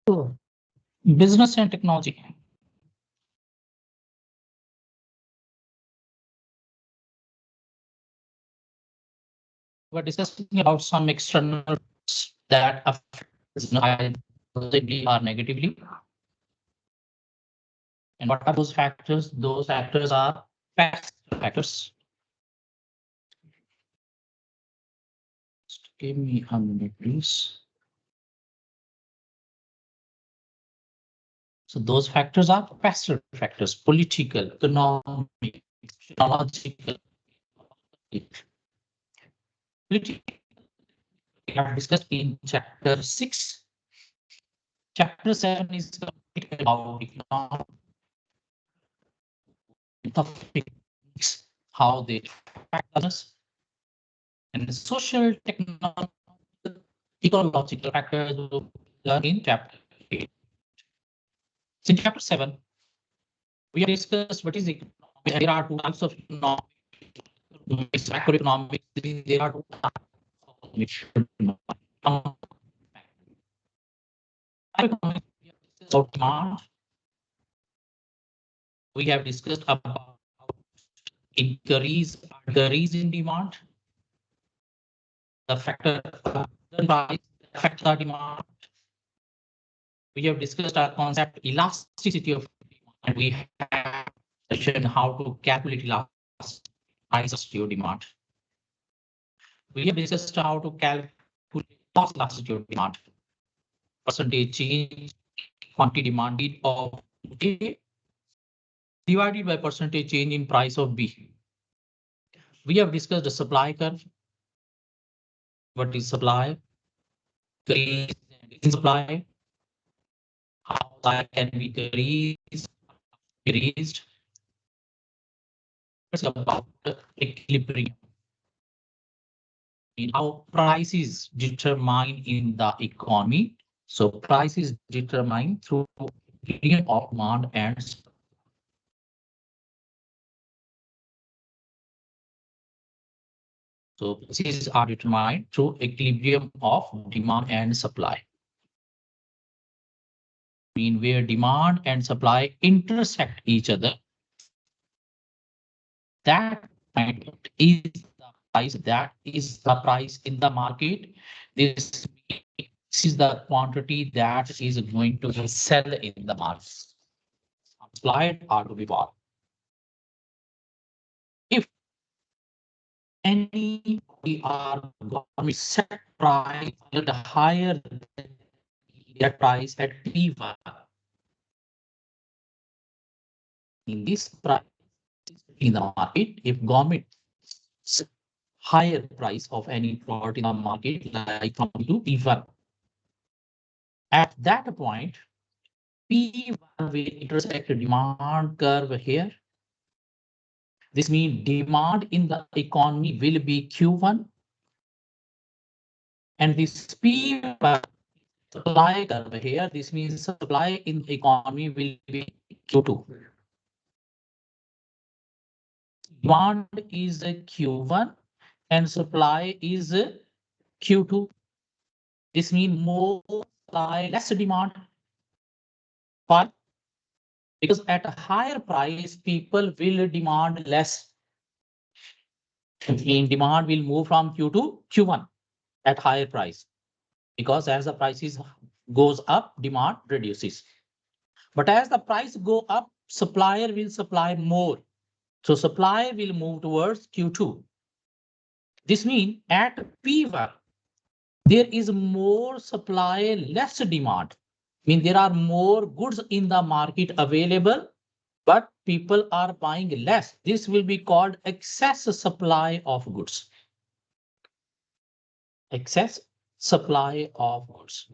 So, business and technology. We're discussing about some external that affect business either positively or negatively. And what are those factors? Those factors are factors. Just give me a minute, please. So those factors are passive factors: political, economic, technological. Political, we have discussed in chapter 6. Chapter 7 is about economic topics, how they affect others, and the social, technological, ecological factors will learn in chapter 8. So in chapter 7, we have discussed what is economics. There are two types of economics, macroeconomics. There are two types of economics. Macroeconomics, about demand. We have discussed about increase in demand, the factor the price affect the demand. We have discussed our concept elasticity of demand, and we have mentioned how to calculate elasticity of demand. We have discussed how to calculate elasticity of demand, percentage change, quantity demanded of A divided by percentage change in price of B. We have discussed the supply curve. What is supply? Increase in supply. How supply can be increased. It's about equilibrium. How price is determined in the economy. So price is determined through equilibrium of demand and supply. So prices are determined through equilibrium of demand and supply. Where demand and supply intersect each other, that is the price. That is the price in the market. This is the quantity that is going to be sell in the market, supplied or to be bought. If any are going to set price at higher than that price at P1, in this price in the market, if government higher price of any product in the market, like from to P1, at that point, P1 will intersect the demand curve here. This means demand in the economy will be Q1, and this P1 supply curve here. This means supply in the economy will be Q2. Demand is a Q1 and supply is a Q2. This means more supply, less demand. Why? Because at a higher price, people will demand less. In demand will move from Q to Q1 at higher price, because as the prices goes up, demand reduces. But as the price go up, supplier will supply more. So supply will move towards Q2. This means at P1, there is more supply, less demand. There are more goods in the market available, but people are buying less. This will be called excess supply of goods. Excess supply of goods.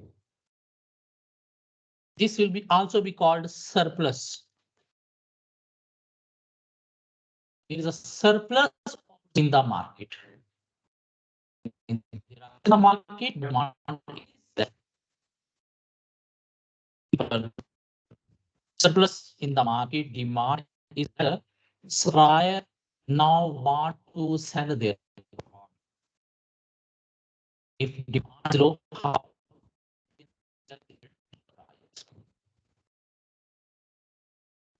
This will be also be called surplus. There is a surplus in the market. In the market, demand is surplus in the market, demand is there. Supplier now want to sell their product. If demand is low, how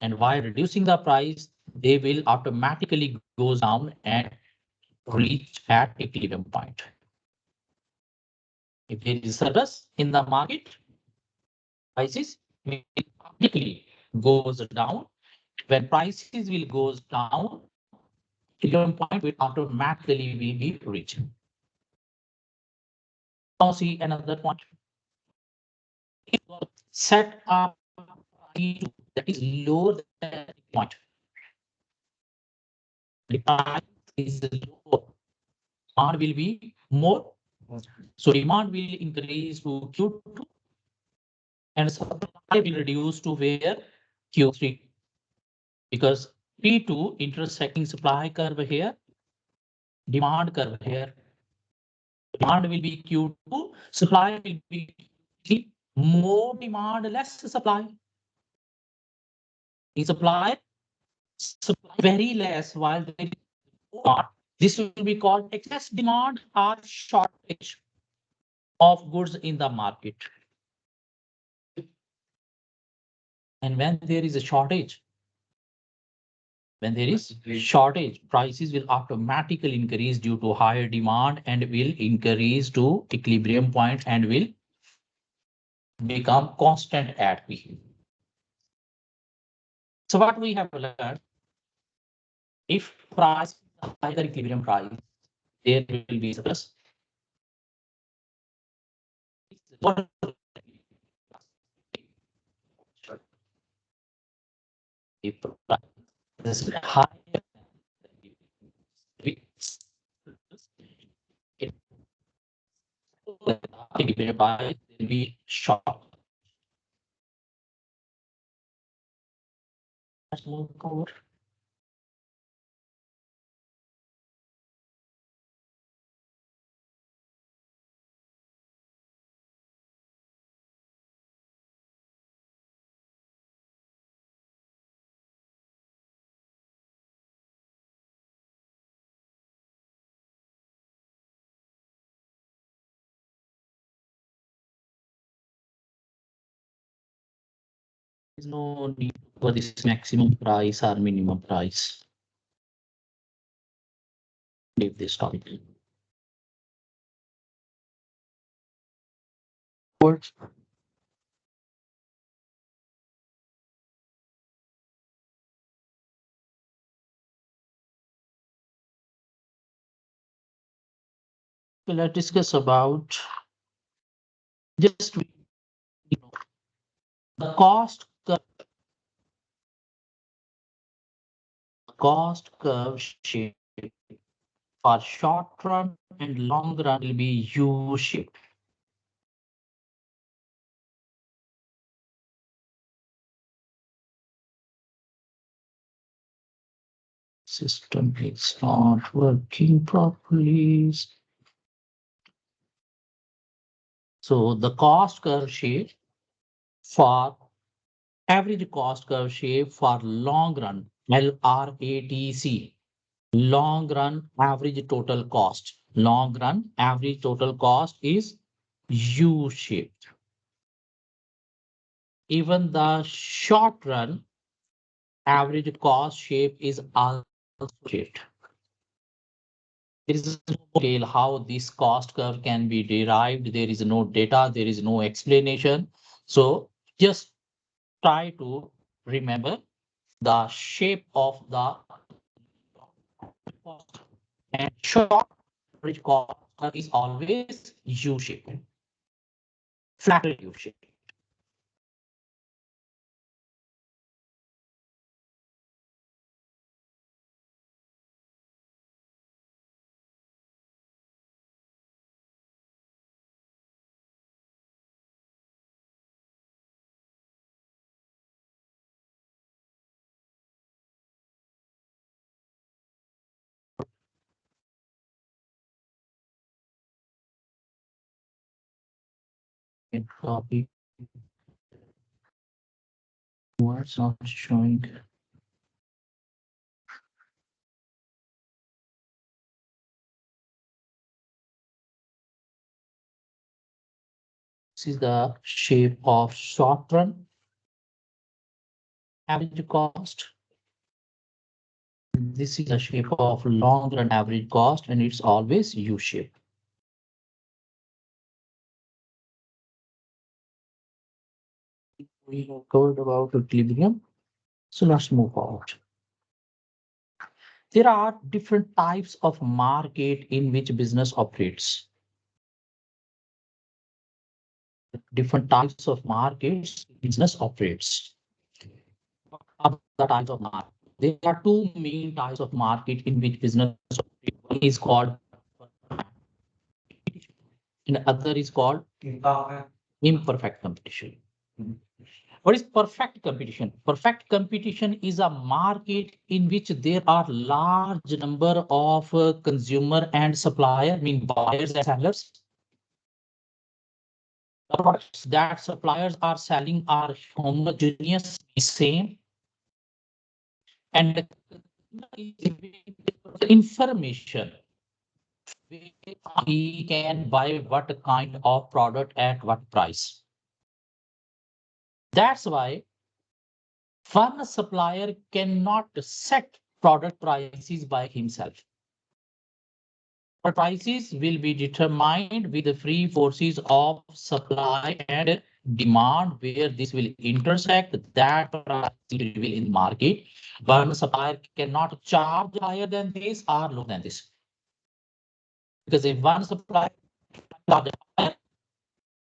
And while reducing the price, they will automatically goes down and reach at equilibrium point. If there is surplus in the market, prices will automatically goes down. When prices will goes down, equilibrium point will automatically will be reached. Now see another point. If set up that is lower than the point, the price is lower, demand will be more. So demand will increase to Q2 and supply will reduce to where Q3, because P2 intersecting supply curve here, demand curve here. Demand will be Q2, supply will be Q3. More demand, less supply. The supply very less while there is more. This will be called excess demand or shortage of goods in the market. And when there is a shortage, prices will automatically increase due to higher demand and will increase to equilibrium point and will become constant at P. So what we have learned, if price is higher equilibrium price, there will be surplus. If price is higher, equilibrium price will be short. Let's move forward. There's no need for this maximum price or minimum price. Leave this topic. Words. So let's discuss about just the cost curve shape for short run and long run will be U-shaped. System is not working properly. So the cost curve shape for average cost curve shape for long run, LRATC, long run average total cost. Long run average total cost is U-shaped. Even the short run average cost shape is also shaped. There is no scale how this cost curve can be derived. There is no data, there is no explanation. So just try to remember the shape of the cost, and short average cost curve is always U-shaped, flatter U-shaped. Copy. Words not showing. This is the shape of short run average cost. This is the shape of long run average cost, and it's always U shape. We have covered about equilibrium. So let's move forward. There are different types of market in which business operates. Different types of markets business operates. What are the types of market? There are two main types of market in which business operates. One is called and other is called imperfect competition. What is perfect competition? Perfect competition is a market in which there are large number of consumer and supplier, mean buyers and sellers. The products that suppliers are selling are homogeneous, same, and information he can buy what kind of product at what price. That's why one supplier cannot set product prices by himself. Prices will be determined with the free forces of supply and demand, where this will intersect that price will in the market. One supplier cannot charge higher than this or lower than this. Because if one supplier charges higher,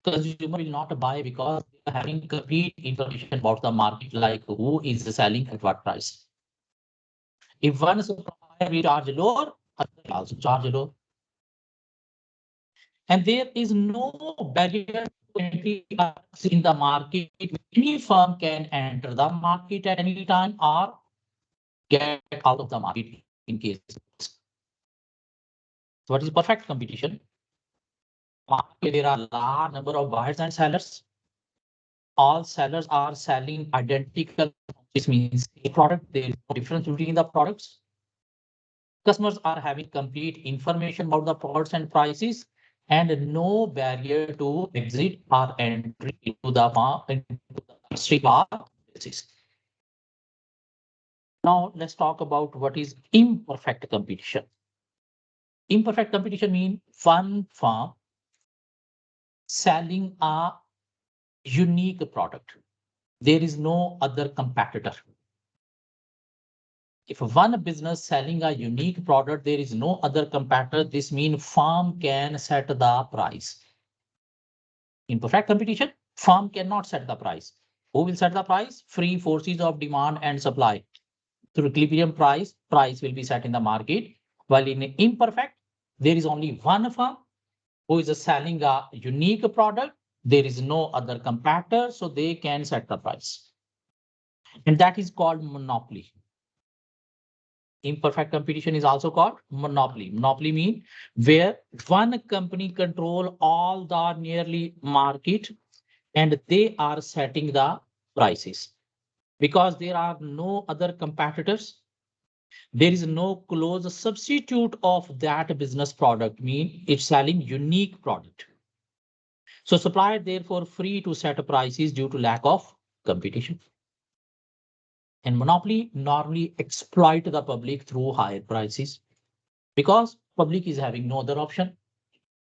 consumer will not buy because they are having complete information about the market, like who is selling at what price. If one supplier will charge lower, other will also charge lower. And there is no barrier to entry in the market. Any firm can enter the market at any time or get out of the market in case. So what is perfect competition? Market, there are large number of buyers and sellers. All sellers are selling identical. This means a product. There is no difference between the products. Customers are having complete information about the products and prices, and no barrier to exit or entry into the industry basis. Now let's talk about what is imperfect competition. Imperfect competition means one firm selling a unique product. There is no other competitor. If one business selling a unique product, there is no other competitor. This means firm can set the price. In perfect competition, firm cannot set the price. Who will set the price? Free forces of demand and supply. Through equilibrium price will be set in the market. While in imperfect, there is only one firm who is selling a unique product. There is no other competitor, so they can set the price. And that is called monopoly. Imperfect competition is also called monopoly. Monopoly means where one company control all the nearly market and they are setting the prices. Because there are no other competitors, there is no close substitute of that business product, mean it's selling unique product. So supplier therefore free to set prices due to lack of competition. And monopoly normally exploit the public through higher prices because public is having no other option.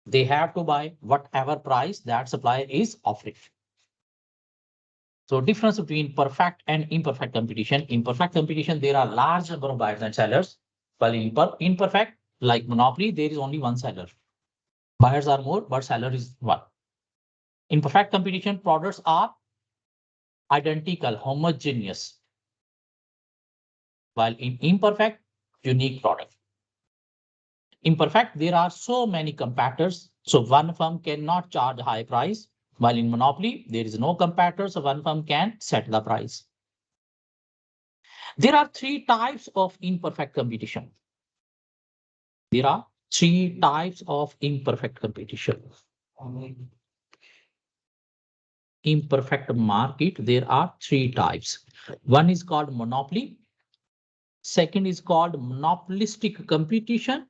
They have to buy whatever price that supplier is offering. So difference between perfect and imperfect competition. In perfect competition, there are large number of buyers and sellers. While in imperfect, like monopoly, there is only one seller. Buyers are more, but seller is one. In perfect competition, products are identical, homogeneous. While in imperfect, unique product. Imperfect, there are so many competitors, so one firm cannot charge high price. While in monopoly, there is no competitor, so one firm can set the price. There are three types of imperfect competition. There are three types of imperfect competition. Imperfect market, there are three types. One is called monopoly. Second is called monopolistic competition.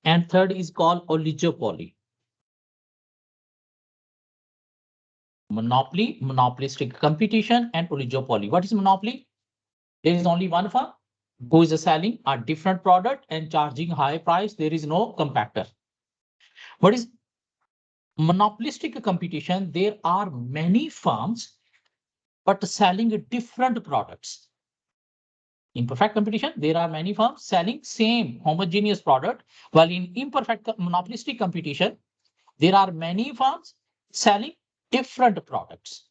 And third is called oligopoly. Monopoly, monopolistic competition, and oligopoly. What is monopoly? There is only one firm who is selling a different product and charging high price. There is no competitor. What is monopolistic competition? There are many firms, but selling different products. In perfect competition, there are many firms selling same homogeneous product, while in imperfect monopolistic competition, there are many firms selling different products.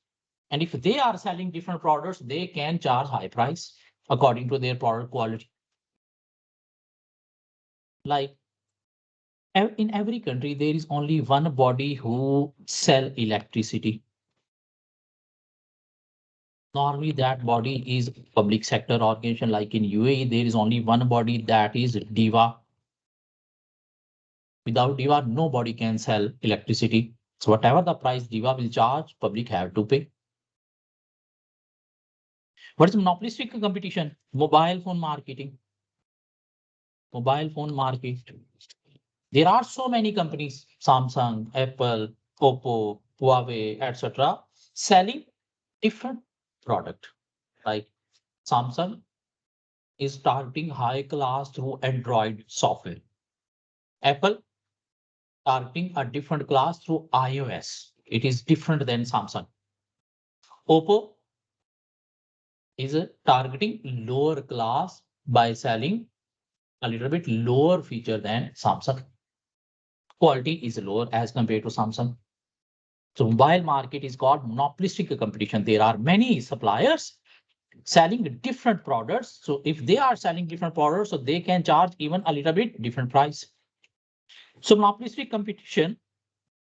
And if they are selling different products, they can charge high price according to their product quality. Like in every country, there is only one body who sell electricity. Normally, that body is public sector organization. Like in UAE, there is only one body, that is DIVA. Without DIVA, nobody can sell electricity. So whatever the price DIVA will charge, public have to pay. What is monopolistic competition? Mobile phone marketing. Mobile phone market. There are so many companies, Samsung, Apple, Oppo, Huawei, etc., selling different product. Like Samsung is targeting high class through Android software. Apple targeting a different class through iOS. It is different than Samsung. Oppo is targeting lower class by selling a little bit lower feature than Samsung. Quality is lower as compared to Samsung. So mobile market is called monopolistic competition. There are many suppliers selling different products. So if they are selling different products, so they can charge even a little bit different price. So monopolistic competition,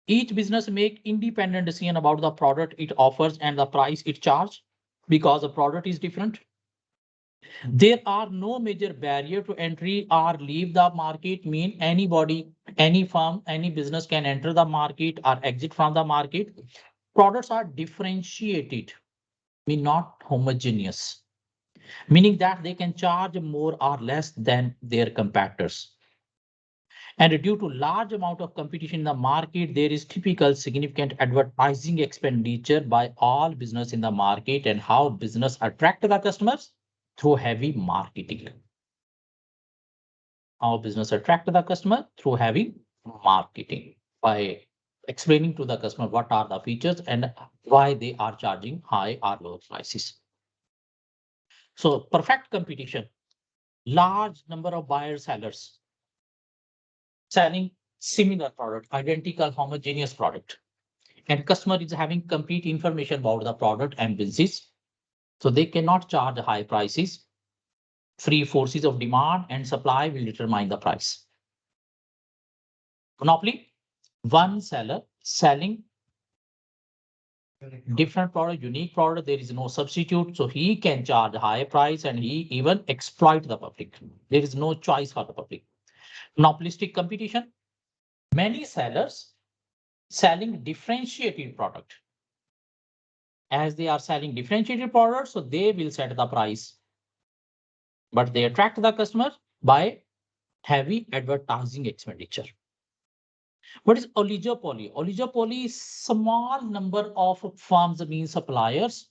each business make independent decision about the product it offers and the price it charge because the product is different. There are no major barrier to entry or leave the market, mean anybody, any firm, any business can enter the market or exit from the market. Products are differentiated, mean not homogeneous, meaning that they can charge more or less than their competitors. And due to large amount of competition in the market, there is typical significant advertising expenditure by all business in the market. And how business attract the customers? Through heavy marketing. How business attract the customer? Through heavy marketing, by explaining to the customer what are the features and why they are charging high or low prices. So perfect competition, large number of buyers, sellers selling similar product, identical homogeneous product, and customer is having complete information about the product and business. So they cannot charge high prices. Free forces of demand and supply will determine the price. Monopoly, one seller selling different product, unique product, there is no substitute. So he can charge high price and he even exploit the public. There is no choice for the public. Monopolistic competition, many sellers selling differentiated product. As they are selling differentiated products, so they will set the price. But they attract the customer by heavy advertising expenditure. What is oligopoly? Oligopoly is small number of firms mean suppliers.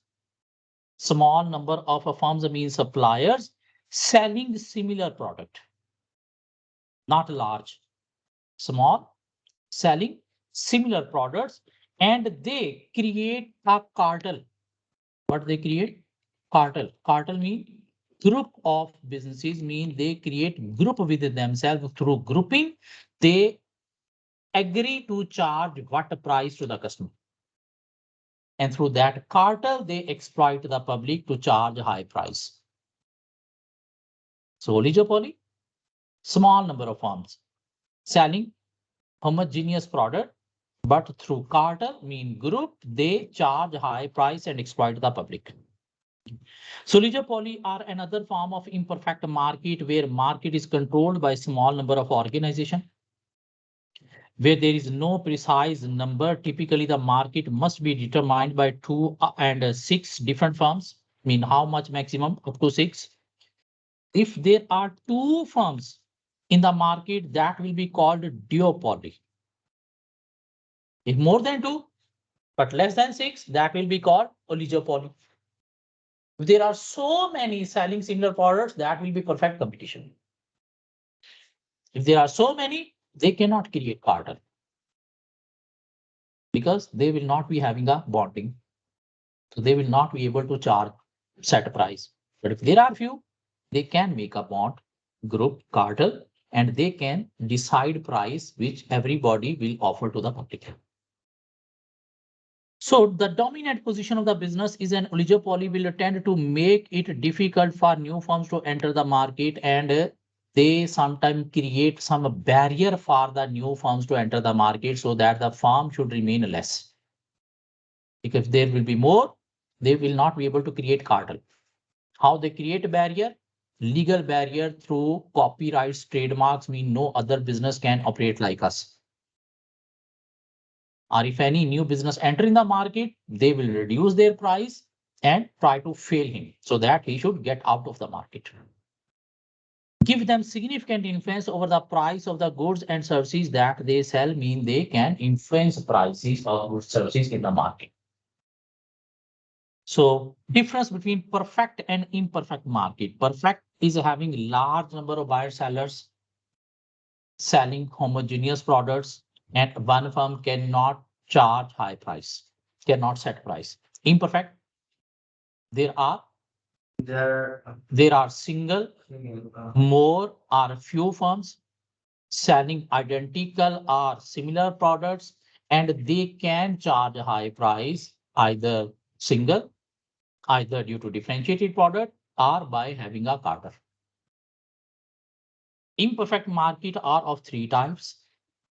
Small number of firms mean suppliers selling similar product. Not large, small, selling similar products, and they create a cartel. What they create? Cartel. Cartel mean group of businesses, mean they create group within themselves. Through grouping, they agree to charge what price to the customer. And through that cartel, they exploit the public to charge high price. So oligopoly, small number of firms selling homogeneous product, but through cartel, mean group, they charge high price and exploit the public. So oligopoly are another form of imperfect market, where market is controlled by small number of organization, where there is no precise number. Typically, the market must be determined by 2 and 6 different firms. Mean how much maximum? Up to 6. If there are 2 firms in the market, that will be called duopoly. If more than 2, but less than 6, that will be called oligopoly. If there are so many selling similar products, that will be perfect competition. If there are so many, they cannot create cartel because they will not be having a bonding. So they will not be able to charge set price. But if there are few, they can make a bond, group, cartel, and they can decide price which everybody will offer to the public. So the dominant position of the business is an oligopoly will tend to make it difficult for new firms to enter the market, and they sometimes create some barrier for the new firms to enter the market so that the firm should remain less. Because there will be more, they will not be able to create cartel. How they create a barrier? Legal barrier through copyrights, trademarks mean no other business can operate like us. Or if any new business enter in the market, they will reduce their price and try to fail him so that he should get out of the market. Give them significant influence over the price of the goods and services that they sell mean they can influence prices of goods services in the market. So difference between perfect and imperfect market. Perfect is having large number of buyer sellers selling homogeneous products, and one firm cannot charge high price, cannot set price. Imperfect, there are single, more or few firms selling identical or similar products, and they can charge a high price either single, either due to differentiated product or by having a carter. Imperfect market are of three types.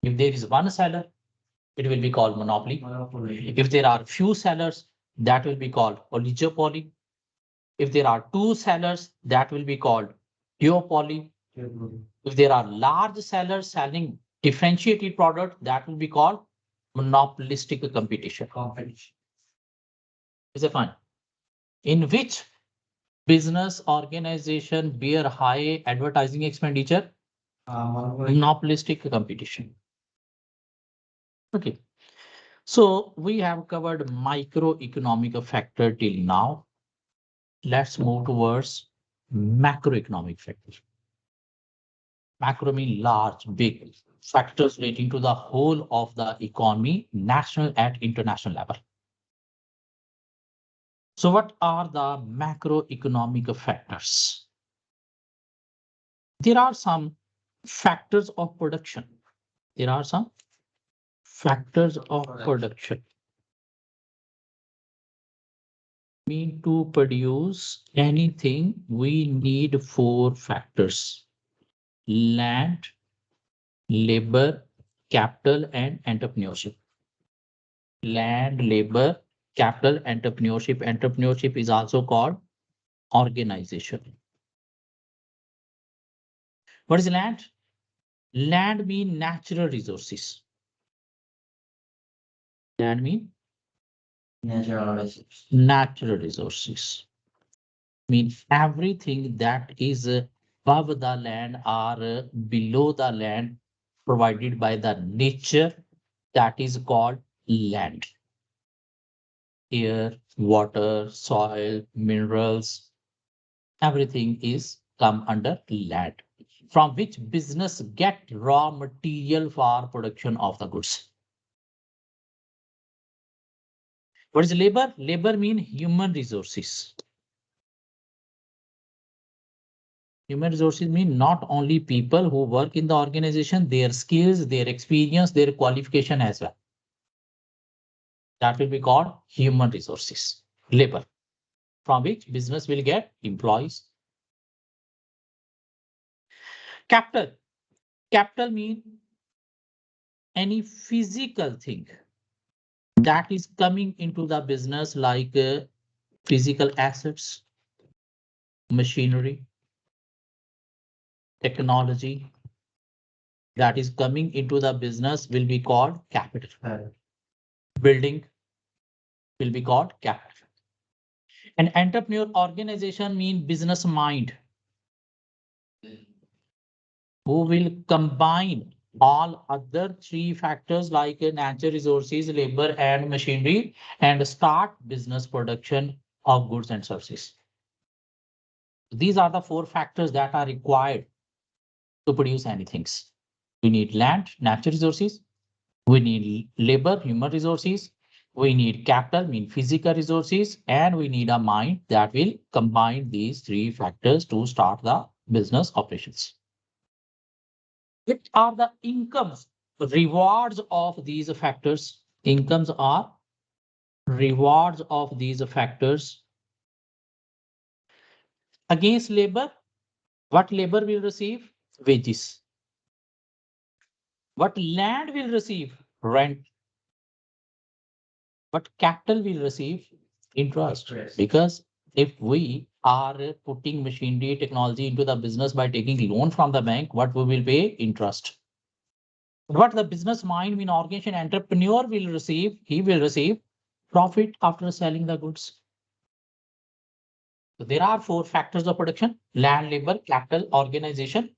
If there is one seller, it will be called monopoly. If there are few sellers, that will be called oligopoly. If there are two sellers, that will be called duopoly. If there are large sellers selling differentiated product, that will be called monopolistic competition. Is it fine? In which business organization bear high advertising expenditure? Monopolistic competition. Okay. So we have covered microeconomic factor till now. Let's move towards macroeconomic factor. Macro means large, big factors relating to the whole of the economy, national and international level. So what are the macroeconomic factors? There are some factors of production. There are some factors of production. Mean to produce anything, we need four factors: land, labor, capital, and entrepreneurship. Land, labor, capital, entrepreneurship. Entrepreneurship is also called organization. What is land? Land means natural resources. Land means natural resources. Means everything that is above the land or below the land provided by the nature, that is called land. Air, water, soil, minerals, everything is come under land, from which business get raw material for production of the goods. What is labor? Labor means human resources. Human resources mean not only people who work in the organization, their skills, their experience, their qualification as well. That will be called human resources, labor, from which business will get employees. Capital. Capital means any physical thing that is coming into the business, like physical assets, machinery, technology that is coming into the business will be called capital. Building will be called capital. An entrepreneur organization means business mind who will combine all other three factors like natural resources, labor, and machinery and start business production of goods and services. These are the four factors that are required to produce anything. We need land, natural resources. We need labor, human resources. We need capital, mean physical resources, and we need a mind that will combine these three factors to start the business operations. What are the incomes, rewards of these factors? Incomes are rewards of these factors against labor. What labor will receive? Wages. What land will receive? Rent. What capital will receive? Interest. Because if we are putting machinery technology into the business by taking loan from the bank, what we will pay? Interest. What the business mind, mean organization, entrepreneur will receive? He will receive profit after selling the goods. So there are four factors of production: land, labor, capital, organization.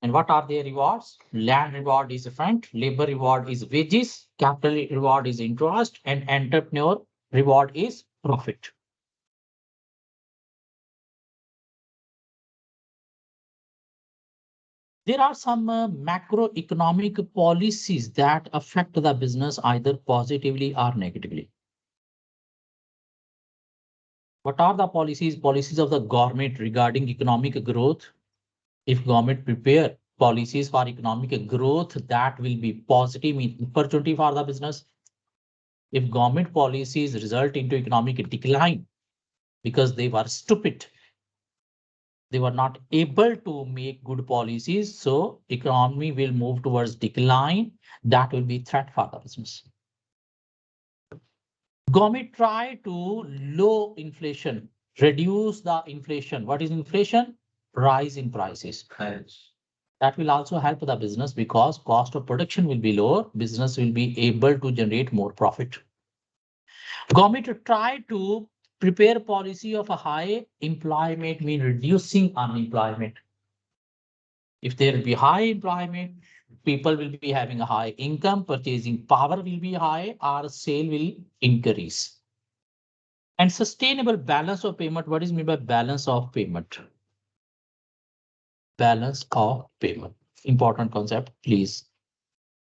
And what are their rewards? Land reward is rent, labor reward is wages, capital reward is interest, and entrepreneur reward is profit. There are some macroeconomic policies that affect the business either positively or negatively. What are the policies? Policies of the government regarding economic growth. If government prepare policies for economic growth, that will be positive, mean opportunity for the business. If government policies result into economic decline because they were stupid, they were not able to make good policies, so economy will move towards decline. That will be threat for the business. Government try to low inflation, reduce the inflation. What is inflation? Rise in prices. Yes. That will also help the business because cost of production will be lower. Business will be able to generate more profit. Government try to prepare policy of a high employment, mean reducing unemployment. If there will be high employment, people will be having a high income, purchasing power will be high, our sale will increase. And sustainable balance of payment. What is meant by balance of payment? Balance of payment. Important concept. Please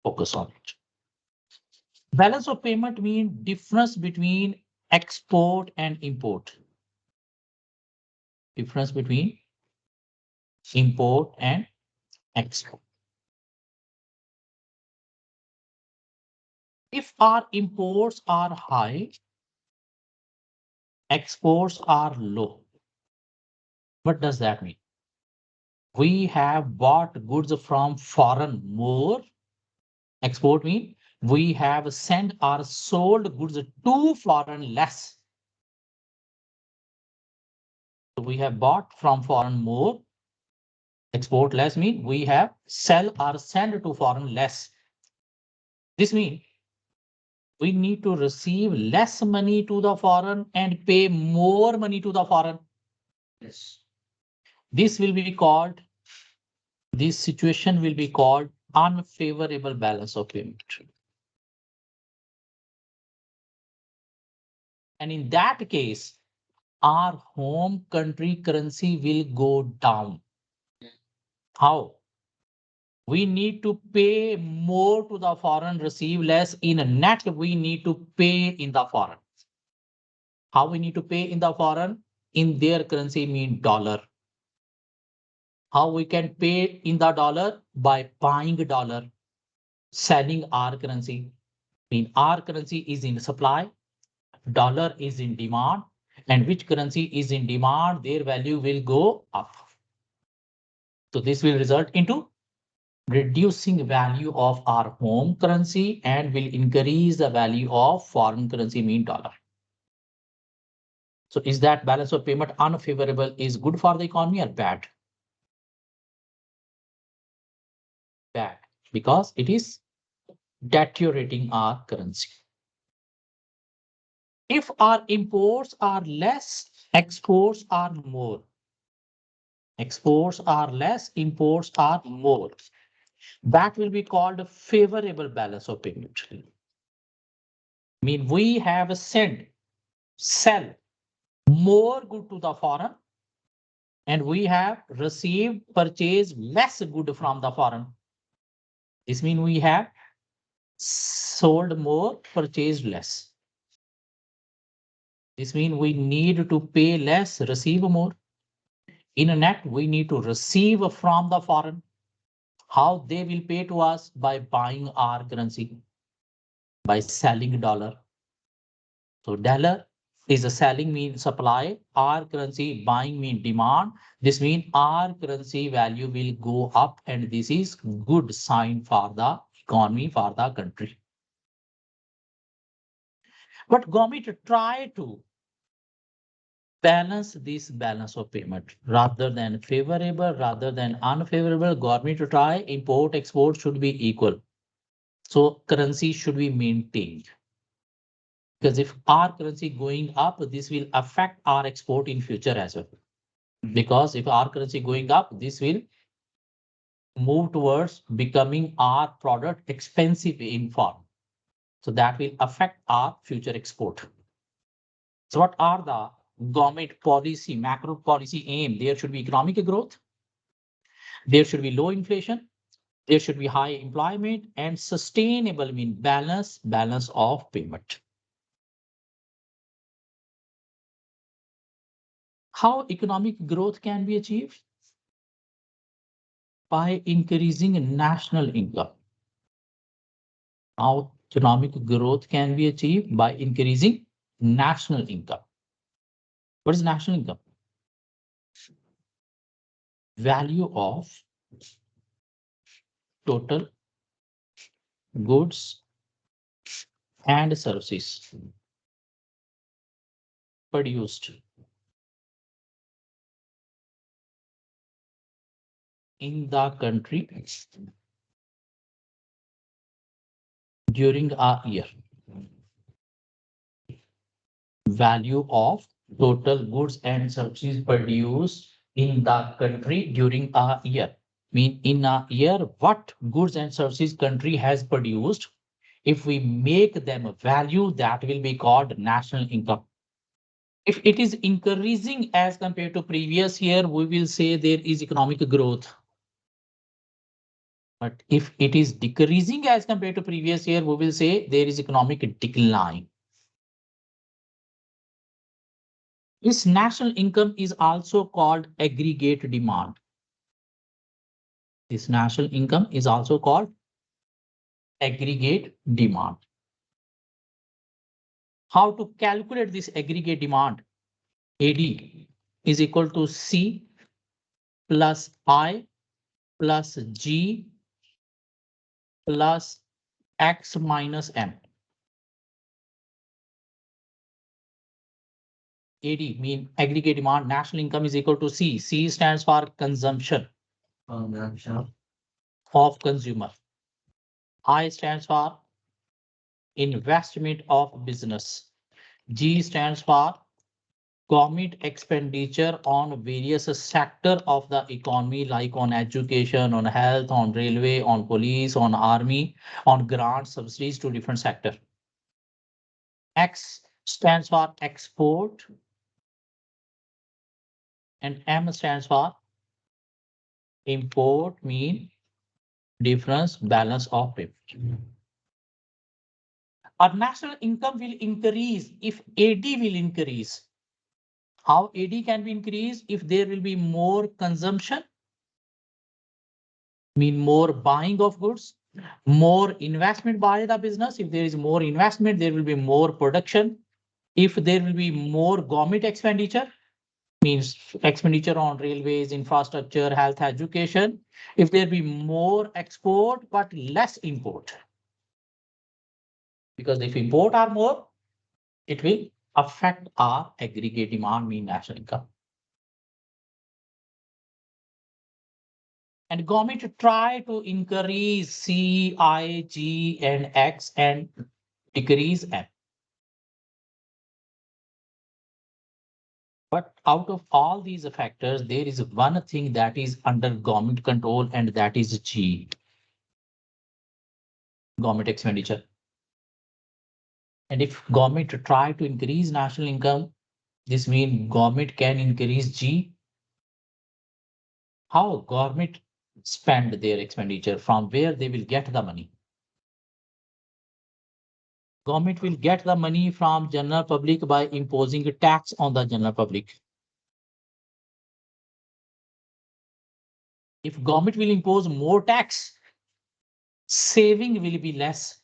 focus on it. Balance of payment means difference between export and import. Difference between import and export. If our imports are high, exports are low. What does that mean? We have bought goods from foreign more. Export mean we have sent or sold goods to foreign less. So we have bought from foreign more. Export less mean we have sell or send to foreign less. This means we need to receive less money to the foreign and pay more money to the foreign. Yes. This will be called, this situation will be called unfavorable balance of payment. And in that case, our home country currency will go down. How? We need to pay more to the foreign, receive less. In a net, we need to pay in the foreign. How we need to pay in the foreign? In their currency mean dollar. How we can pay in the dollar? By buying dollar, selling our currency. Mean our currency is in supply, dollar is in demand, and which currency is in demand, their value will go up. So this will result into reducing value of our home currency and will increase the value of foreign currency, mean dollar. So is that balance of payment unfavorable is good for the economy or bad? Bad, because it is deteriorating our currency. If our imports are less, exports are more. Exports are less, imports are more. That will be called a favorable balance of payment. Mean we have sent, sell more good to the foreign And we have received, purchased less good from the foreign. This means we have sold more, purchased less. This means we need to pay less, receive more. In a net, we need to receive from the foreign. How they will pay to us? By buying our currency, by selling dollar. So dollar is a selling mean supply, our currency buying mean demand. This means our currency value will go up, and this is good sign for the economy, for the country. But government try to balance this balance of payment rather than favorable, rather than unfavorable. Government to try import export should be equal. So currency should be maintained. Because if our currency going up, this will affect our export in future as well. Because if our currency going up, this will move towards becoming our product expensive in form. So that will affect our future export. So what are the government policy, macro policy aim? There should be economic growth. There should be low inflation. There should be high employment, and sustainable mean balance of payment. How economic growth can be achieved? By increasing national income. How economic growth can be achieved? By increasing national income. What is national income? Value of total goods and services produced in the country during a year. Value of total goods and services produced in the country during a year. Mean in a year, what goods and services country has produced. If we make them a value, that will be called national income. If it is increasing as compared to previous year, we will say there is economic growth. But if it is decreasing as compared to previous year, we will say there is economic decline. This national income is also called aggregate demand. This national income is also called aggregate demand. How to calculate this aggregate demand? AD is equal to C plus I plus G plus X minus M. AD mean aggregate demand, national income is equal to C. C stands for consumption of consumer. I stands for investment of business. G stands for government expenditure on various sector of the economy, like on education, on health, on railway, on police, on army, on grants, subsidies to different sector. X stands for export and M stands for import, mean difference balance of payment. Our national income will increase if AD will increase. How AD can be increased? If there will be more consumption, mean more buying of goods, more investment by the business. If there is more investment, there will be more production. If there will be more government expenditure, means expenditure on railways, infrastructure, health, education. If there be more export but less import, because if import are more, it will affect our aggregate demand, mean national income. And government try to increase C, I, G, and X and decrease M. But out of all these factors, there is one thing that is under government control, and that is G, government expenditure. And if government try to increase national income, this means government can increase G how government spend their expenditure, from where they will get the money. Government will get the money from general public by imposing a tax on the general public. If government will impose more tax, saving will be less.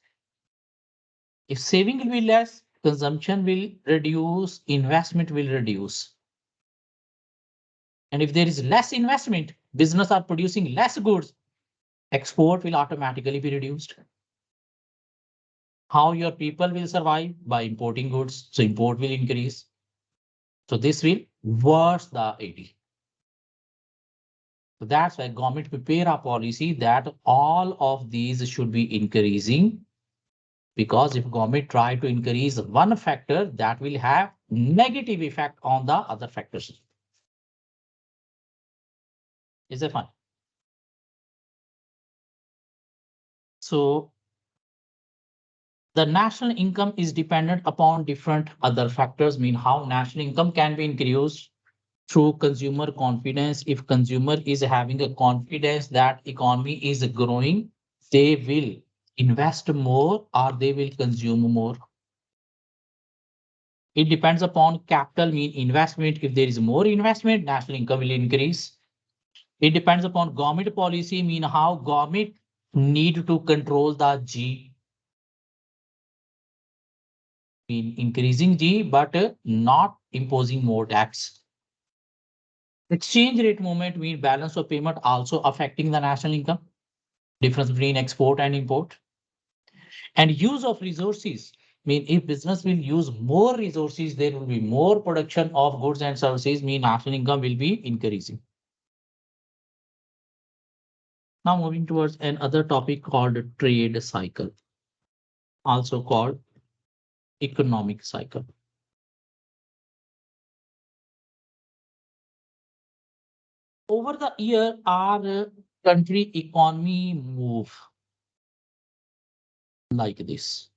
If saving will be less, consumption will reduce, investment will reduce. And if there is less investment, business are producing less goods, export will automatically be reduced. How your people will survive? By importing goods. So import will increase. So this will worse the AD. So that's why government prepare a policy that all of these should be increasing, because if government try to increase one factor, that will have negative effect on the other factors. Is that fine? So the national income is dependent upon different other factors, mean how national income can be increased through consumer confidence. If consumer is having a confidence that economy is growing, they will invest more or they will consume more. It depends upon capital, mean investment. If there is more investment, national income will increase. It depends upon government policy, mean how government need to control the G, mean increasing G, but not imposing more tax. Exchange rate movement, mean balance of payment also affecting the national income, difference between export and import. And use of resources, mean if business will use more resources, there will be more production of goods and services, mean national income will be increasing. Now moving towards another topic called trade cycle, also called economic cycle. Over the year, our country economy move like this.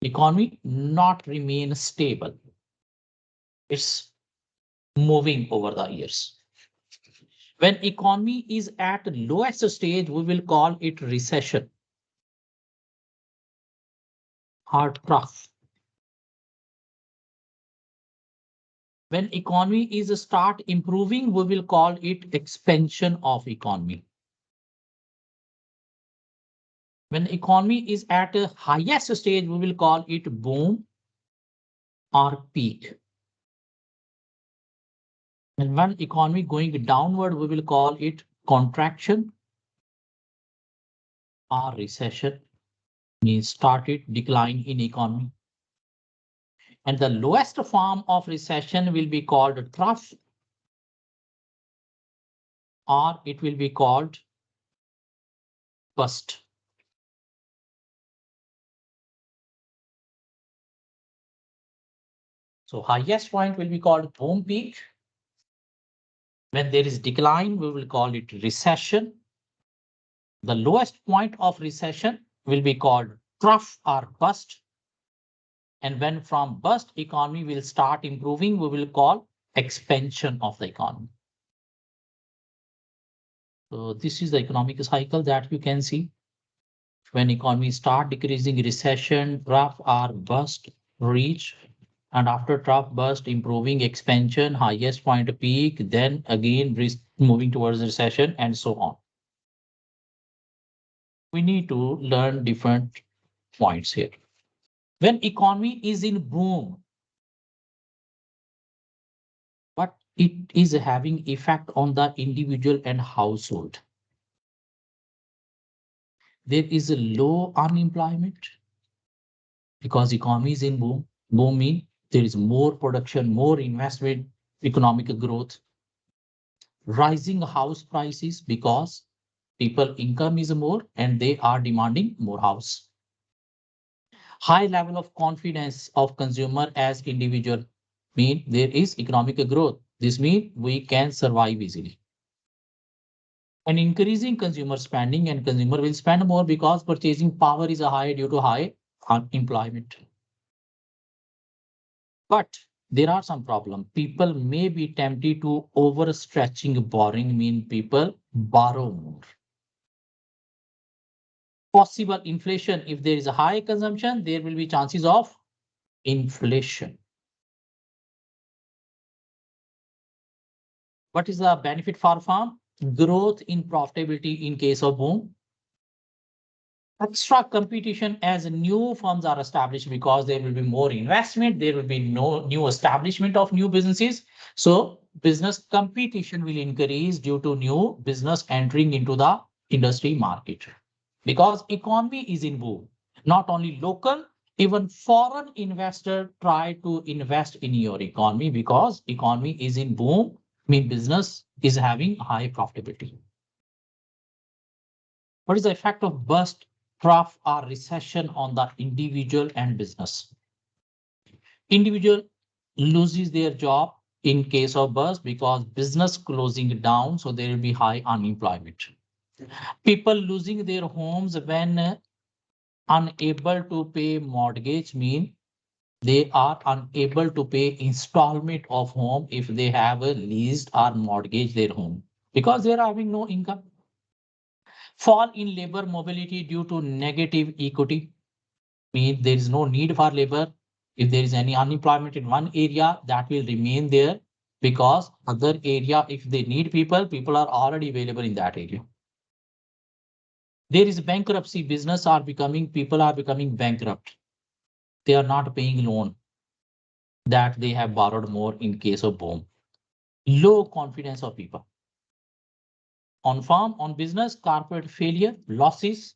Economy not remain stable. It's moving over the years. When economy is at lowest stage, we will call it recession or trough. When economy is start improving, we will call it expansion of economy. When economy is at a highest stage, we will call it boom or peak. And when economy going downward, we will call it contraction or recession, means started decline in economy. And the lowest form of recession will be called trough, or it will be called bust. So highest point will be called boom peak. When there is decline, we will call it recession. The lowest point of recession will be called trough or bust. And when from bust economy will start improving, we will call expansion of the economy. So this is the economic cycle that you can see. When economy start decreasing, recession, trough or bust, reach, and after trough bust, improving, expansion, highest point peak, then again moving towards recession, and so on. We need to learn different points here. When economy is in boom, but it is having effect on the individual and household. There is a low unemployment because economy is in boom. Boom means there is more production, more investment, economic growth. Rising house prices because people income is more and they are demanding more house. High level of confidence of consumer as individual mean there is economic growth. This means we can survive easily. And increasing consumer spending, and consumer will spend more because purchasing power is high due to high unemployment. But there are some problems. People may be tempted to overstretching borrowing, mean people borrow more. Possible inflation, if there is a high consumption, there will be chances of inflation. What is the benefit for farm? Growth in profitability in case of boom. Extra competition as new firms are established because there will be more investment, there will be no new establishment of new businesses. So business competition will increase due to new business entering into the industry market. Because economy is in boom, not only local, even foreign investor try to invest in your economy because economy is in boom, mean business is having high profitability. What is the effect of bust, trough, or recession on the individual and business? Individual loses their job in case of bust because business closing down, so there will be high unemployment. People losing their homes when unable to pay mortgage mean they are unable to pay installment of home if they have a leased or mortgage their home because they are having no income. Fall in labor mobility due to negative equity means there is no need for labor. If there is any unemployment in one area, that will remain there because other area, if they need people, people are already available in that area. There is bankruptcy, people are becoming bankrupt. They are not paying loan that they have borrowed more in case of boom. Low confidence of people. On farm, on business, corporate failure, losses,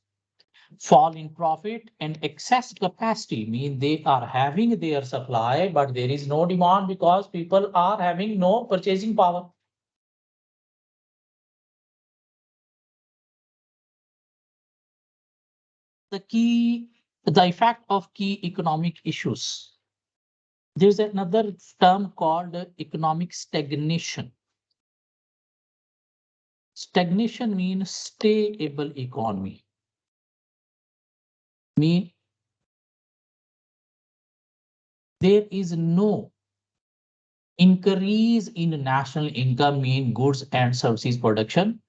fall in profit, and excess capacity mean they are having their supply, but there is no demand because people are having no purchasing power. The effect of key economic issues. There's another term called economic stagnation. Stagnation means stable economy. Mean there is no increase in national income, mean goods and services production,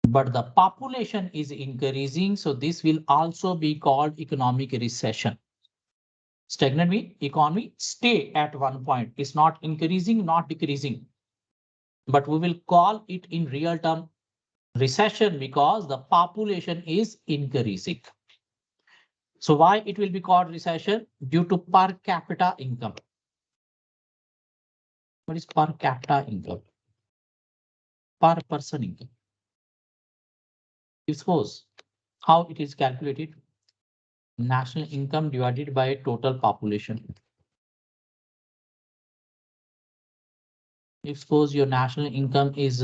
but the population is increasing. So this will also be called economic recession. Stagnant means economy stay at one point. It's not increasing, not decreasing, but we will call it in real term recession because the population is increasing. So why it will be called recession? Due to per capita income. What is per capita income? Per person income. You suppose how it is calculated? National income divided by total population. If suppose your national income is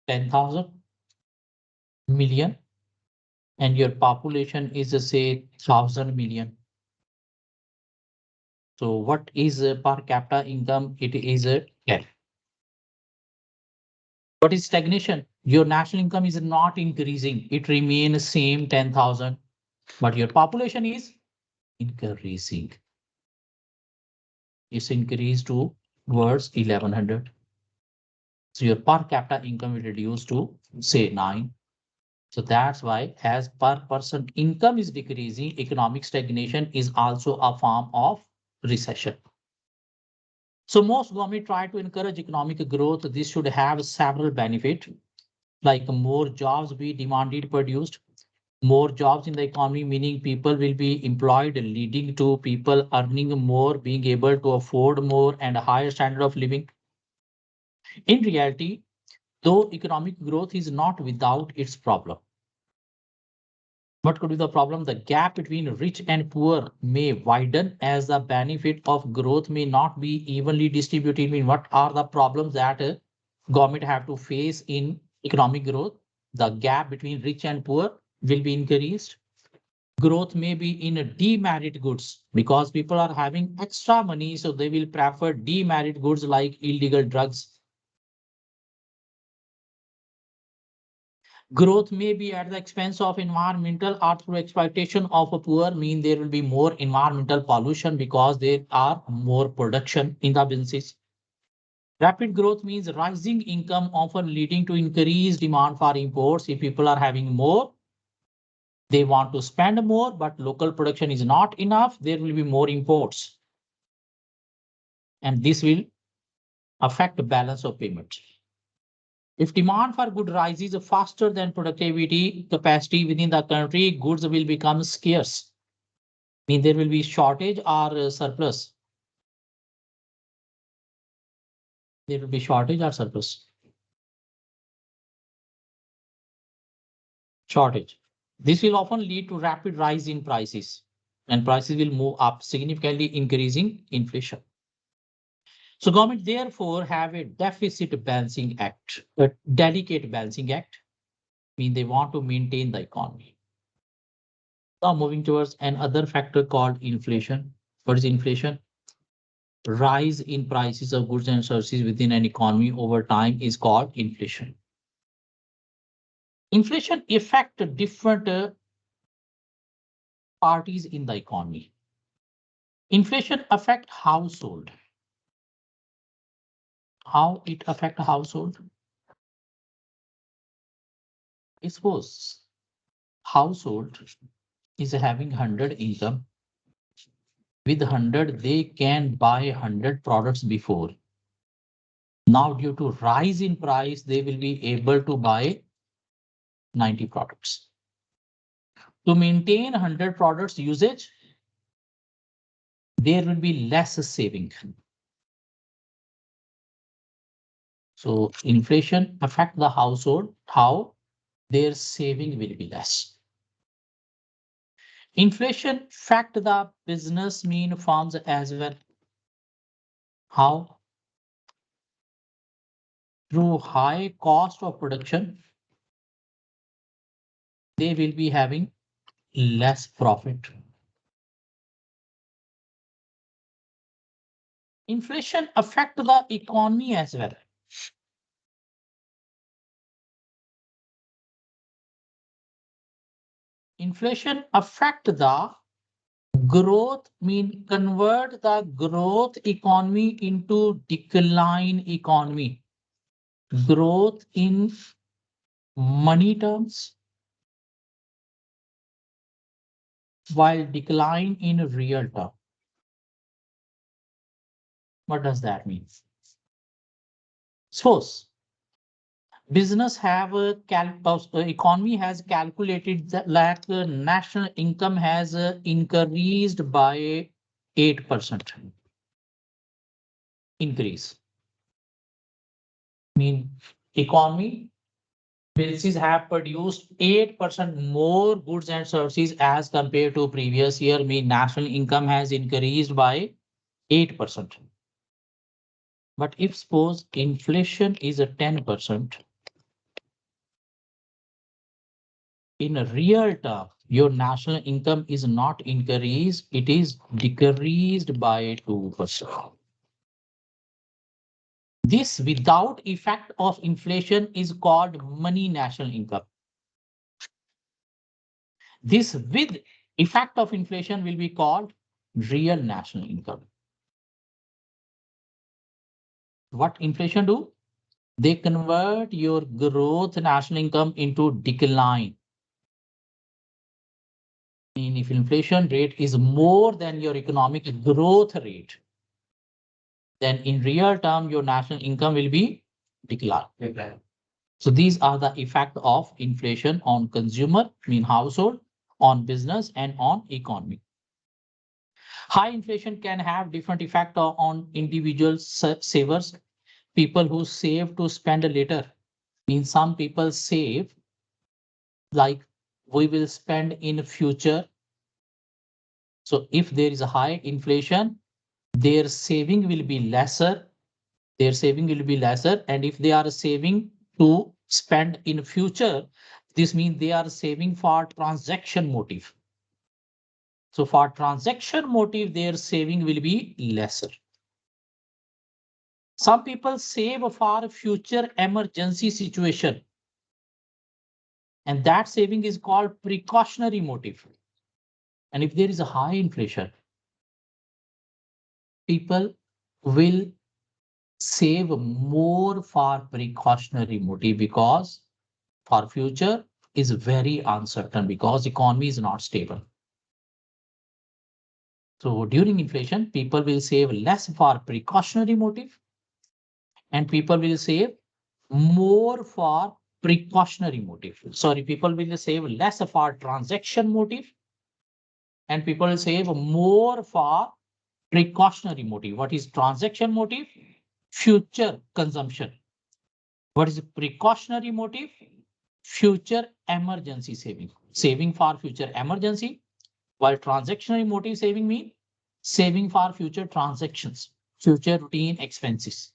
10,000 million and your population is say 1,000 million. So what is per capita income? It is 10. What is stagnation? Your national income is not increasing. It remains same 10,000, but your population is increasing. It's increased to towards 1,100. So your per capita income will reduce to say 9. So that's why as per person income is decreasing, economic stagnation is also a form of recession. So most government try to encourage economic growth. This should have several benefits, like more jobs be demanded, produced, more jobs in the economy, meaning people will be employed, leading to people earning more, being able to afford more and a higher standard of living. In reality, though economic growth is not without its problem. What could be the problem? The gap between rich and poor may widen as the benefit of growth may not be evenly distributed. I mean, what are the problems that government have to face in economic growth? The gap between rich and poor will be increased. Growth may be in demerit goods because people are having extra money, so they will prefer demerit goods like illegal drugs. Growth may be at the expense of environmental or through exploitation of a poor, mean there will be more environmental pollution because there are more production in the businesses. Rapid growth means rising income often leading to increased demand for imports. If people are having more, they want to spend more, but local production is not enough, there will be more imports. And this will affect the balance of payment. If demand for goods rises faster than productivity capacity within the country, goods will become scarce. Mean there will be shortage or surplus. There will be shortage or surplus. Shortage. This will often lead to rapid rise in prices, and prices will move up, significantly increasing inflation. So government therefore have a deficit balancing act, a delicate balancing act, mean they want to maintain the economy. Now moving towards another factor called inflation. What is inflation? Rise in prices of goods and services within an economy over time is called inflation. Inflation affects different parties in the economy. Inflation affect household. How it affect household? Suppose household is having 100 income. With 100, they can buy 100 products before. Now, due to rise in price, they will be able to buy 90 products. To maintain 100 products usage, there will be less saving. So inflation affect the household, how their saving will be less. Inflation affect the business mean firms as well. How? Through high cost of production, they will be having less profit. Inflation affect the economy as well. Inflation affect the growth, mean convert the growth economy into decline economy. Growth in money terms while decline in real term. What does that mean? Suppose business have economy has calculated that like national income has increased by 8% increase. Mean economy businesses have produced 8% more goods and services as compared to previous year. Mean national income has increased by 8%. But if suppose inflation is a 10%, in a real term, your national income is not increased, it is decreased by 2%. This without effect of inflation is called money national income. This with effect of inflation will be called real national income. What inflation do? They convert your growth national income into decline. And if inflation rate is more than your economic growth rate, then in real term, your national income will be decline. So these are the effect of inflation on consumer, mean household, on business, and on economy. High inflation can have different effect on individual savers, people who save to spend later. Means some people save like we will spend in future. So if there is a high inflation, their saving will be lesser. Their saving will be lesser. And if they are saving to spend in future, this means they are saving for transaction motive. So for transaction motive, their saving will be lesser. Some people save for future emergency situation. And that saving is called precautionary motive. And if there is a high inflation, people will save more for precautionary motive because for future is very uncertain because economy is not stable. So during inflation, people will save less for precautionary motive and people will save more for precautionary motive. Sorry, people will save less for transaction motive and people will save more for precautionary motive. What is transaction motive? Future consumption. What is precautionary motive? Future emergency saving. Saving for future emergency, while transactionary motive saving mean saving for future transactions, future routine expenses.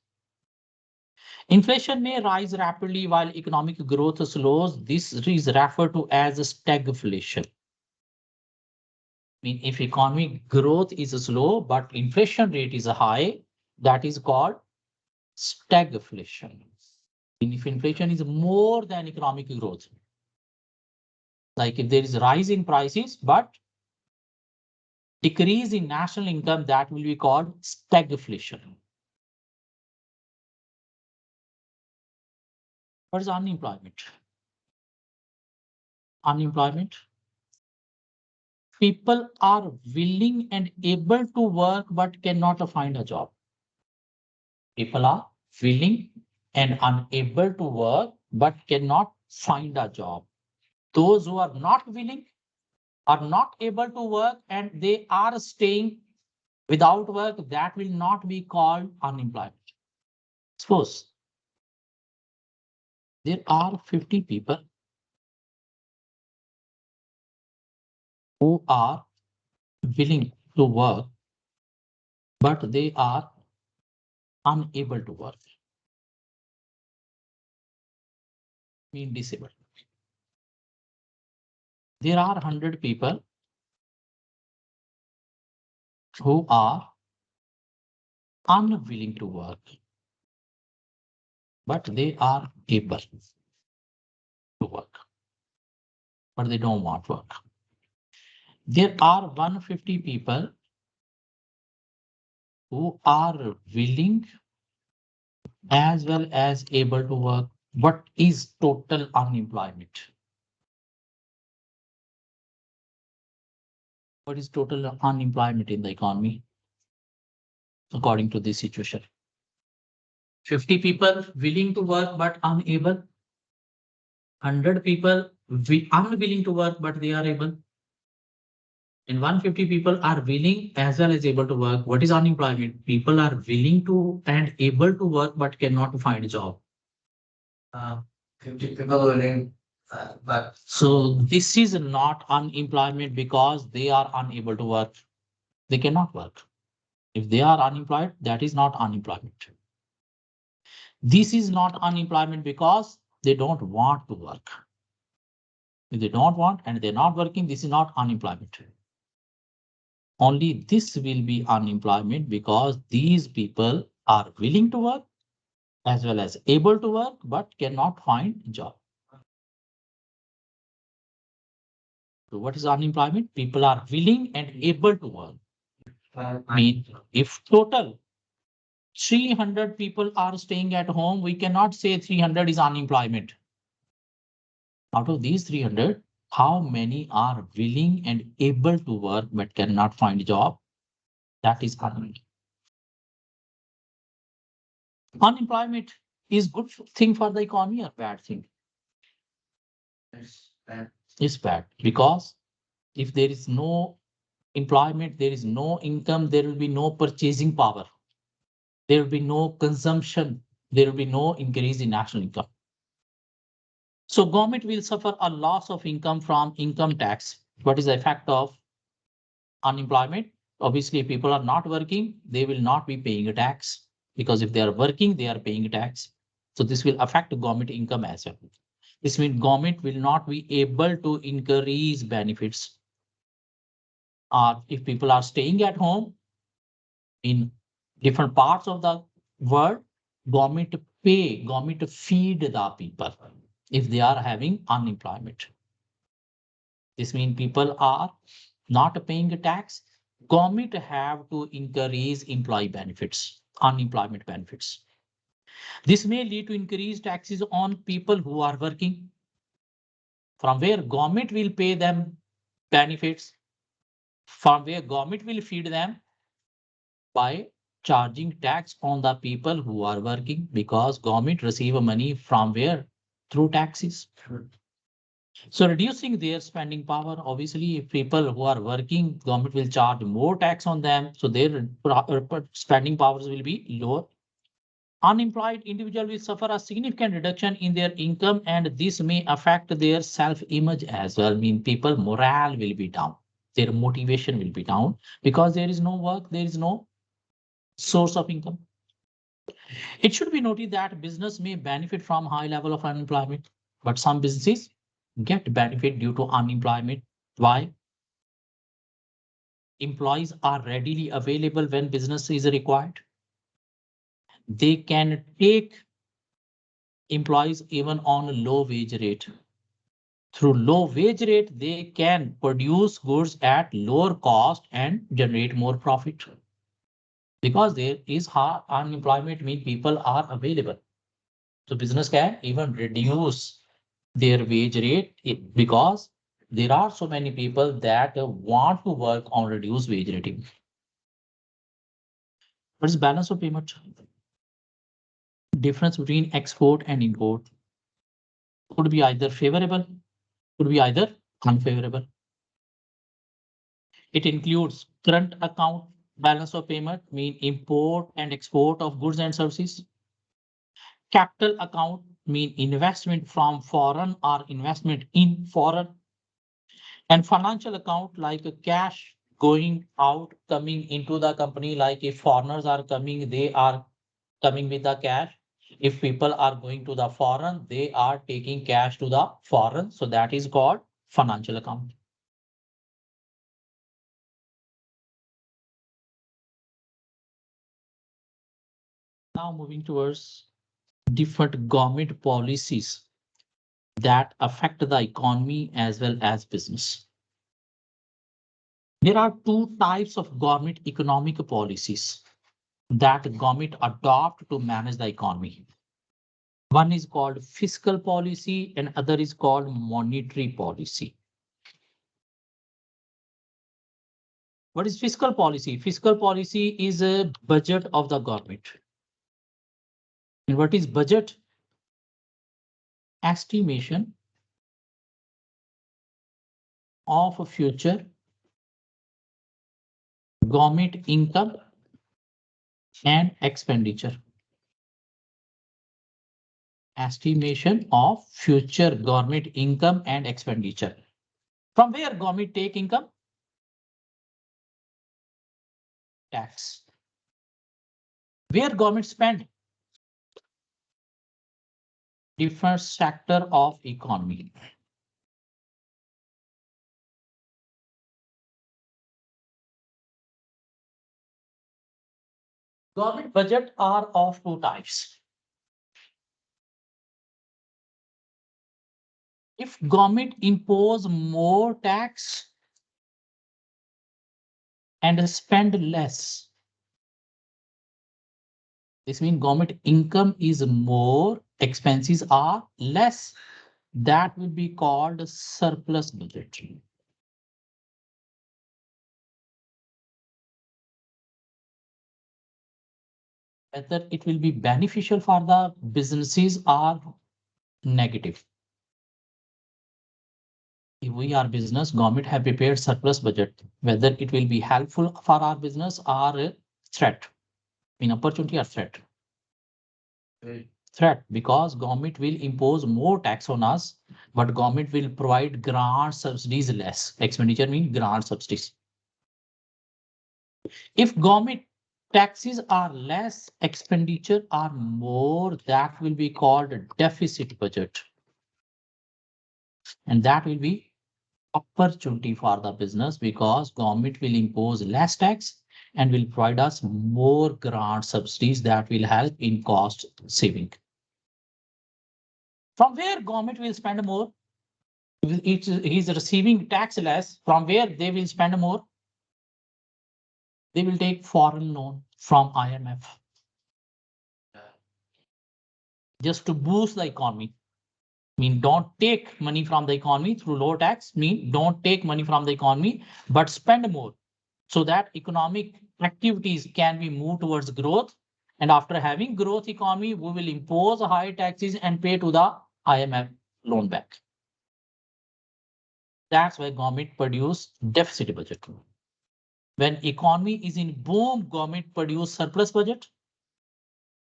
Inflation may rise rapidly while economic growth slows. This is referred to as stagflation. I mean, if economic growth is slow, but inflation rate is high, that is called stagflation. And if inflation is more than economic growth, like if there is a rise in prices, but decrease in national income, that will be called stagflation. What is unemployment? Unemployment. People are willing and able to work but cannot find a job. People are willing and unable to work but cannot find a job. Those who are not willing are not able to work and they are staying without work, that will not be called unemployment. Suppose there are 50 people who are willing to work, but they are unable to work, mean disabled. There are 100 people who are unwilling to work, but they are able to work, but they don't want work. There are 150 people who are willing as well as able to work. What is total unemployment? What is total unemployment in the economy according to this situation? 50 people willing to work but unable. 100 people unwilling to work but they are able. And 150 people are willing as well as able to work. What is unemployment? People are willing to and able to work but cannot find a job. 50 people willing, but so this is not unemployment because they are unable to work. They cannot work. If they are unemployed, that is not unemployment. This is not unemployment because they don't want to work. If they don't want and they're not working, this is not unemployment. Only this will be unemployment because these people are willing to work as well as able to work but cannot find a job. So what is unemployment? People are willing and able to work. I mean, if total 300 people are staying at home, we cannot say 300 is unemployment. Out of these 300, how many are willing and able to work but cannot find a job? That is unemployment. Unemployment is good thing for the economy or bad thing? It's bad because if there is no employment, there is no income, there will be no purchasing power. There will be no consumption. There will be no increase in national income. So government will suffer a loss of income from income tax. What is the effect of unemployment? Obviously, if people are not working, they will not be paying a tax because if they are working, they are paying a tax. So this will affect government income as well. This means government will not be able to increase benefits. If people are staying at home in different parts of the world, government feed the people. if they are having unemployment. This means people are not paying a tax. Government have to increase employee benefits, unemployment benefits. This may lead to increased taxes on people who are working, from where government will pay them benefits, from where government will feed them by charging tax on the people who are working, because government receive money from where? Through taxes. So reducing their spending power, obviously, if people who are working, government will charge more tax on them, so their spending powers will be lower. Unemployed individual will suffer a significant reduction in their income, and this may affect their self-image as well. I mean, people morale will be down, their motivation will be down, because there is no work, there is no source of income. It should be noted that business may benefit from high level of unemployment, but some businesses get benefit due to unemployment. Why? Employees are readily available when business is required. They can take employees even on a low wage rate. Through low wage rate, they can produce goods at lower cost and generate more profit. Because there is high unemployment, means people are available. So business can even reduce their wage rate because there are so many people that want to work on reduced wage rating. What is balance of payment? Difference between export and import could be either favorable, could be either unfavorable. It includes current account balance of payment, mean import and export of goods and services. Capital account mean investment from foreign or investment in foreign. And financial account like a cash going out, coming into the company, like if foreigners are coming, they are coming with the cash. If people are going to the foreign, they are taking cash to the foreign. So that is called financial account. Now moving towards different government policies that affect the economy as well as business. There are two types of government economic policies that government adopt to manage the economy. One is called fiscal policy and other is called monetary policy. What is fiscal policy? Fiscal policy is a budget of the government. And what is budget? Estimation of a future government income and expenditure. Estimation of future government income and expenditure. From where government take income? Tax. Where government spend? Different sector of economy. Government budget are of two types. If government impose more tax and spend less, this means government income is more, expenses are less. That will be called surplus budget. Whether it will be beneficial for the businesses or negative. If we are business, government have prepared surplus budget, whether it will be helpful for our business or a threat, in opportunity or threat. Threat, because government will impose more tax on us, but government will provide grant subsidies less. Expenditure means grant subsidies. If government taxes are less, expenditure are more, that will be called a deficit budget. And that will be opportunity for the business because government will impose less tax and will provide us more grant subsidies that will help in cost saving. From where government will spend more? He's receiving tax less. From where they will spend more? They will take foreign loan from IMF just to boost the economy. Mean don't take money from the economy through low tax. Mean don't take money from the economy, but spend more so that economic activities can be moved towards growth. And after having growth economy, we will impose high taxes and pay to the IMF loan back. That's why government produce deficit budget. When economy is in boom, government produce surplus budget.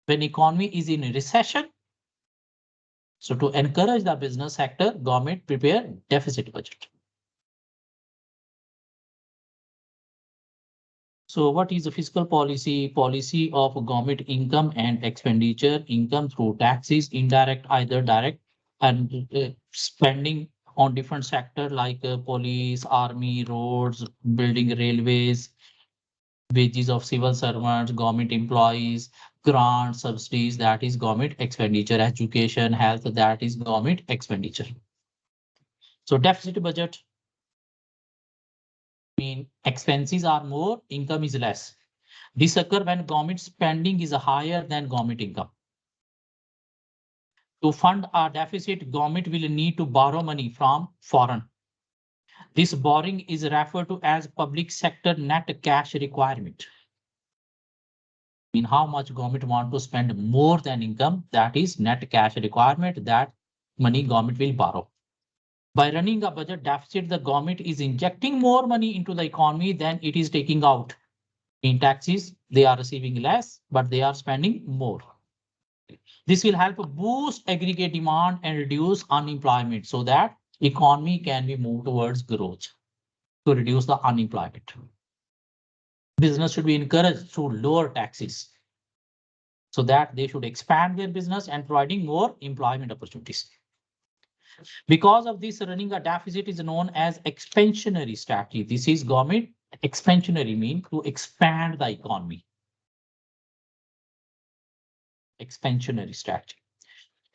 When economy is in recession, so to encourage the business sector, government prepare deficit budget. So what is the fiscal policy? Policy of government income and expenditure, income through taxes, indirect, either direct, and spending on different sector like police, army, roads, building railways, wages of civil servants, government employees, grants, subsidies, that is government expenditure, education, health, that is government expenditure. So deficit budget mean expenses are more, income is less. This occurs when government spending is higher than government income. To fund a deficit, government will need to borrow money from foreign. This borrowing is referred to as public sector net cash requirement. In how much government want to spend more than income, that is net cash requirement, that money government will borrow. By running a budget deficit, the government is injecting more money into the economy than it is taking out. In taxes, they are receiving less, but they are spending more. This will help boost aggregate demand and reduce unemployment so that economy can be moved towards growth to reduce the unemployment. Business should be encouraged through lower taxes so that they should expand their business and providing more employment opportunities. Because of this, running a deficit is known as expansionary strategy. This is government expansionary mean to expand the economy. Expansionary strategy.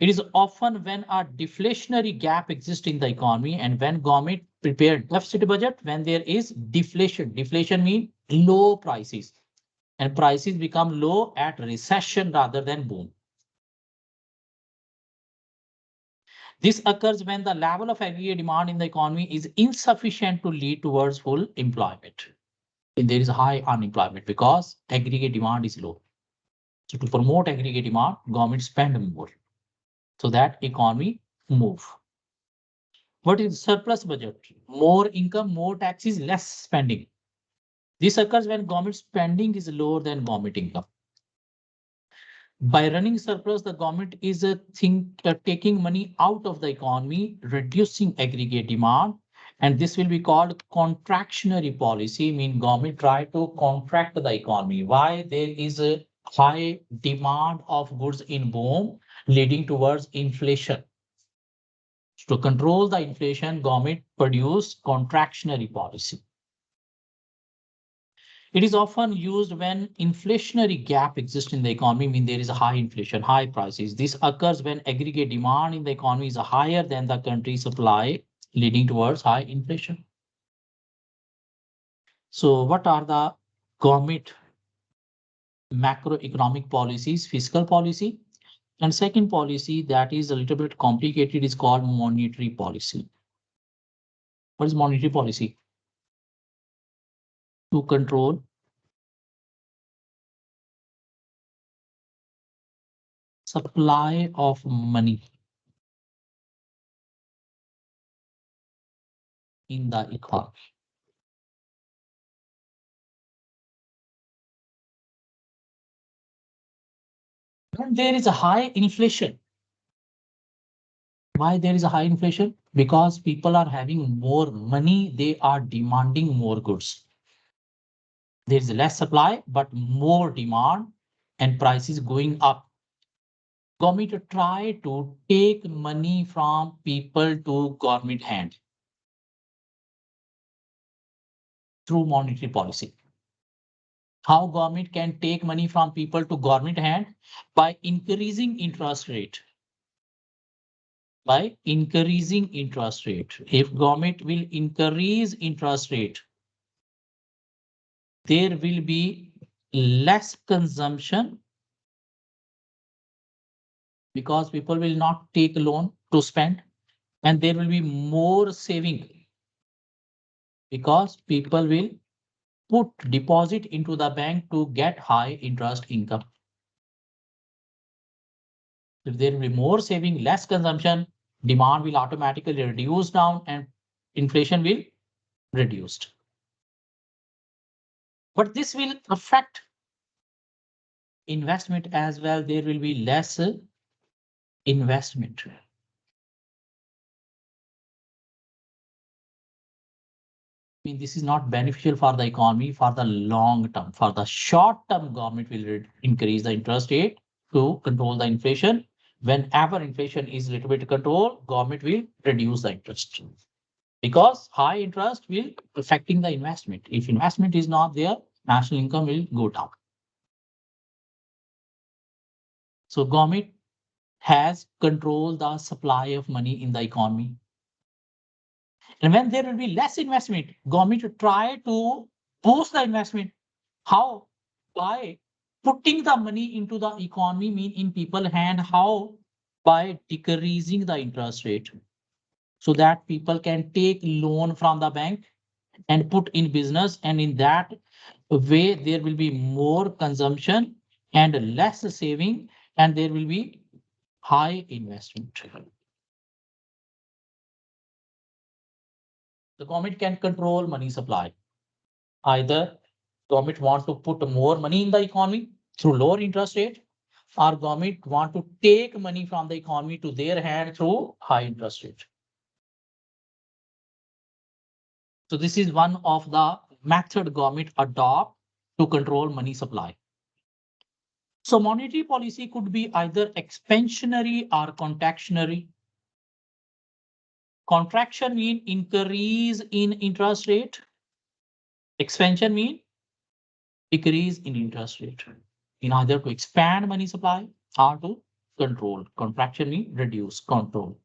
It is often when a deflationary gap exists in the economy and when government prepare deficit budget, when there is deflation. Deflation means low prices and prices become low at recession rather than boom. This occurs when the level of aggregate demand in the economy is insufficient to lead towards full employment. And there is high unemployment because aggregate demand is low. So to promote aggregate demand, government spend more so that economy move. What is surplus budget? More income, more taxes, less spending. This occurs when government spending is lower than government income. By running surplus, the government is taking money out of the economy, reducing aggregate demand, and this will be called contractionary policy. Mean government try to contract the economy. Why? There is a high demand of goods in boom, leading towards inflation. To control the inflation, government produce contractionary policy. It is often used when inflationary gap exists in the economy, mean there is a high inflation, high prices. This occurs when aggregate demand in the economy is higher than the country's supply, leading towards high inflation. So what are the government macroeconomic policies? Fiscal policy. And second policy that is a little bit complicated is called monetary policy. What is monetary policy? To control supply of money in the economy. When there is a high inflation, why there is a high inflation? Because people are having more money, they are demanding more goods. There is less supply, but more demand and prices going up. Government try to take money from people to government hand through monetary policy. How government can take money from people to government hand? By increasing interest rate. By increasing interest rate. If government will increase interest rate, there will be less consumption because people will not take a loan to spend, and there will be more saving because people will put deposit into the bank to get high interest income. If there will be more saving, less consumption, demand will automatically reduce down and inflation will reduced. But this will affect investment as well. There will be less investment. I mean, this is not beneficial for the economy for the long term. For the short term, government will increase the interest rate to control the inflation. Whenever inflation is a little bit controlled, government will reduce the interest because high interest will affecting the investment. If investment is not there, national income will go down. So government has controlled the supply of money in the economy. And when there will be less investment, government will try to boost the investment. How? By putting the money into the economy, mean in people hand. How? By decreasing the interest rate so that people can take loan from the bank and put in business. And in that way, there will be more consumption and less saving, and there will be high investment. The government can control money supply. Either government want to put more money in the economy through lower interest rate, or government want to take money from the economy to their hand through high interest rate. So this is one of the method government adopt to control money supply. So monetary policy could be either expansionary or contractionary. Contraction mean increase in interest rate. Expansion mean decrease in interest rate. In either to expand money supply or to control. Contraction mean reduce, control.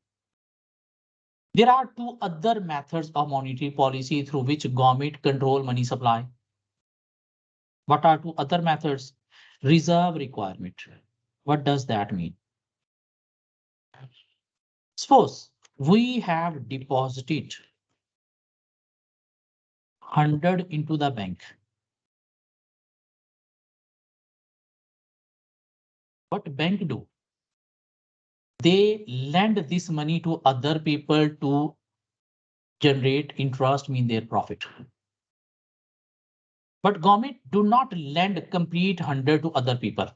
There are two other methods of monetary policy through which government control money supply. What are two other methods? Reserve requirement. What does that mean? Suppose we have deposited 100 into the bank. What bank do? They lend this money to other people to generate interest, mean their profit. But government do not lend complete 100 to other people.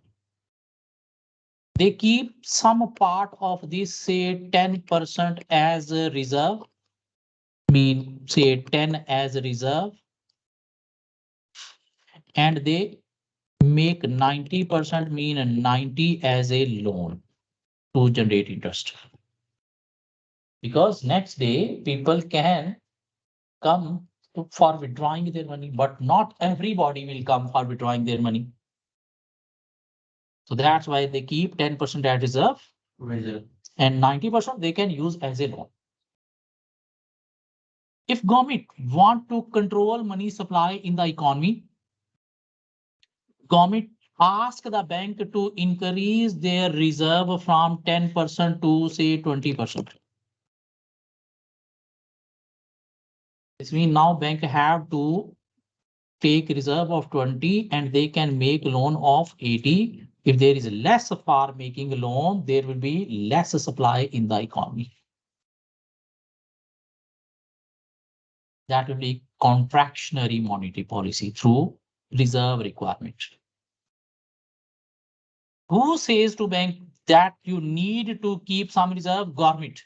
They keep some part of this, say 10% as a reserve, mean say 10 as a reserve, and they make 90%, mean 90 as a loan to generate interest. Because next day people can come for withdrawing their money, but not everybody will come for withdrawing their money. So that's why they keep 10% as reserve, and 90% they can use as a loan. If government want to control money supply in the economy, government ask the bank to increase their reserve from 10% to say 20%. This means now bank have to take reserve of 20 and they can make loan of 80. If there is less for making a loan, there will be less supply in the economy. That will be contractionary monetary policy through reserve requirement. Who says to bank that you need to keep some reserve? Government.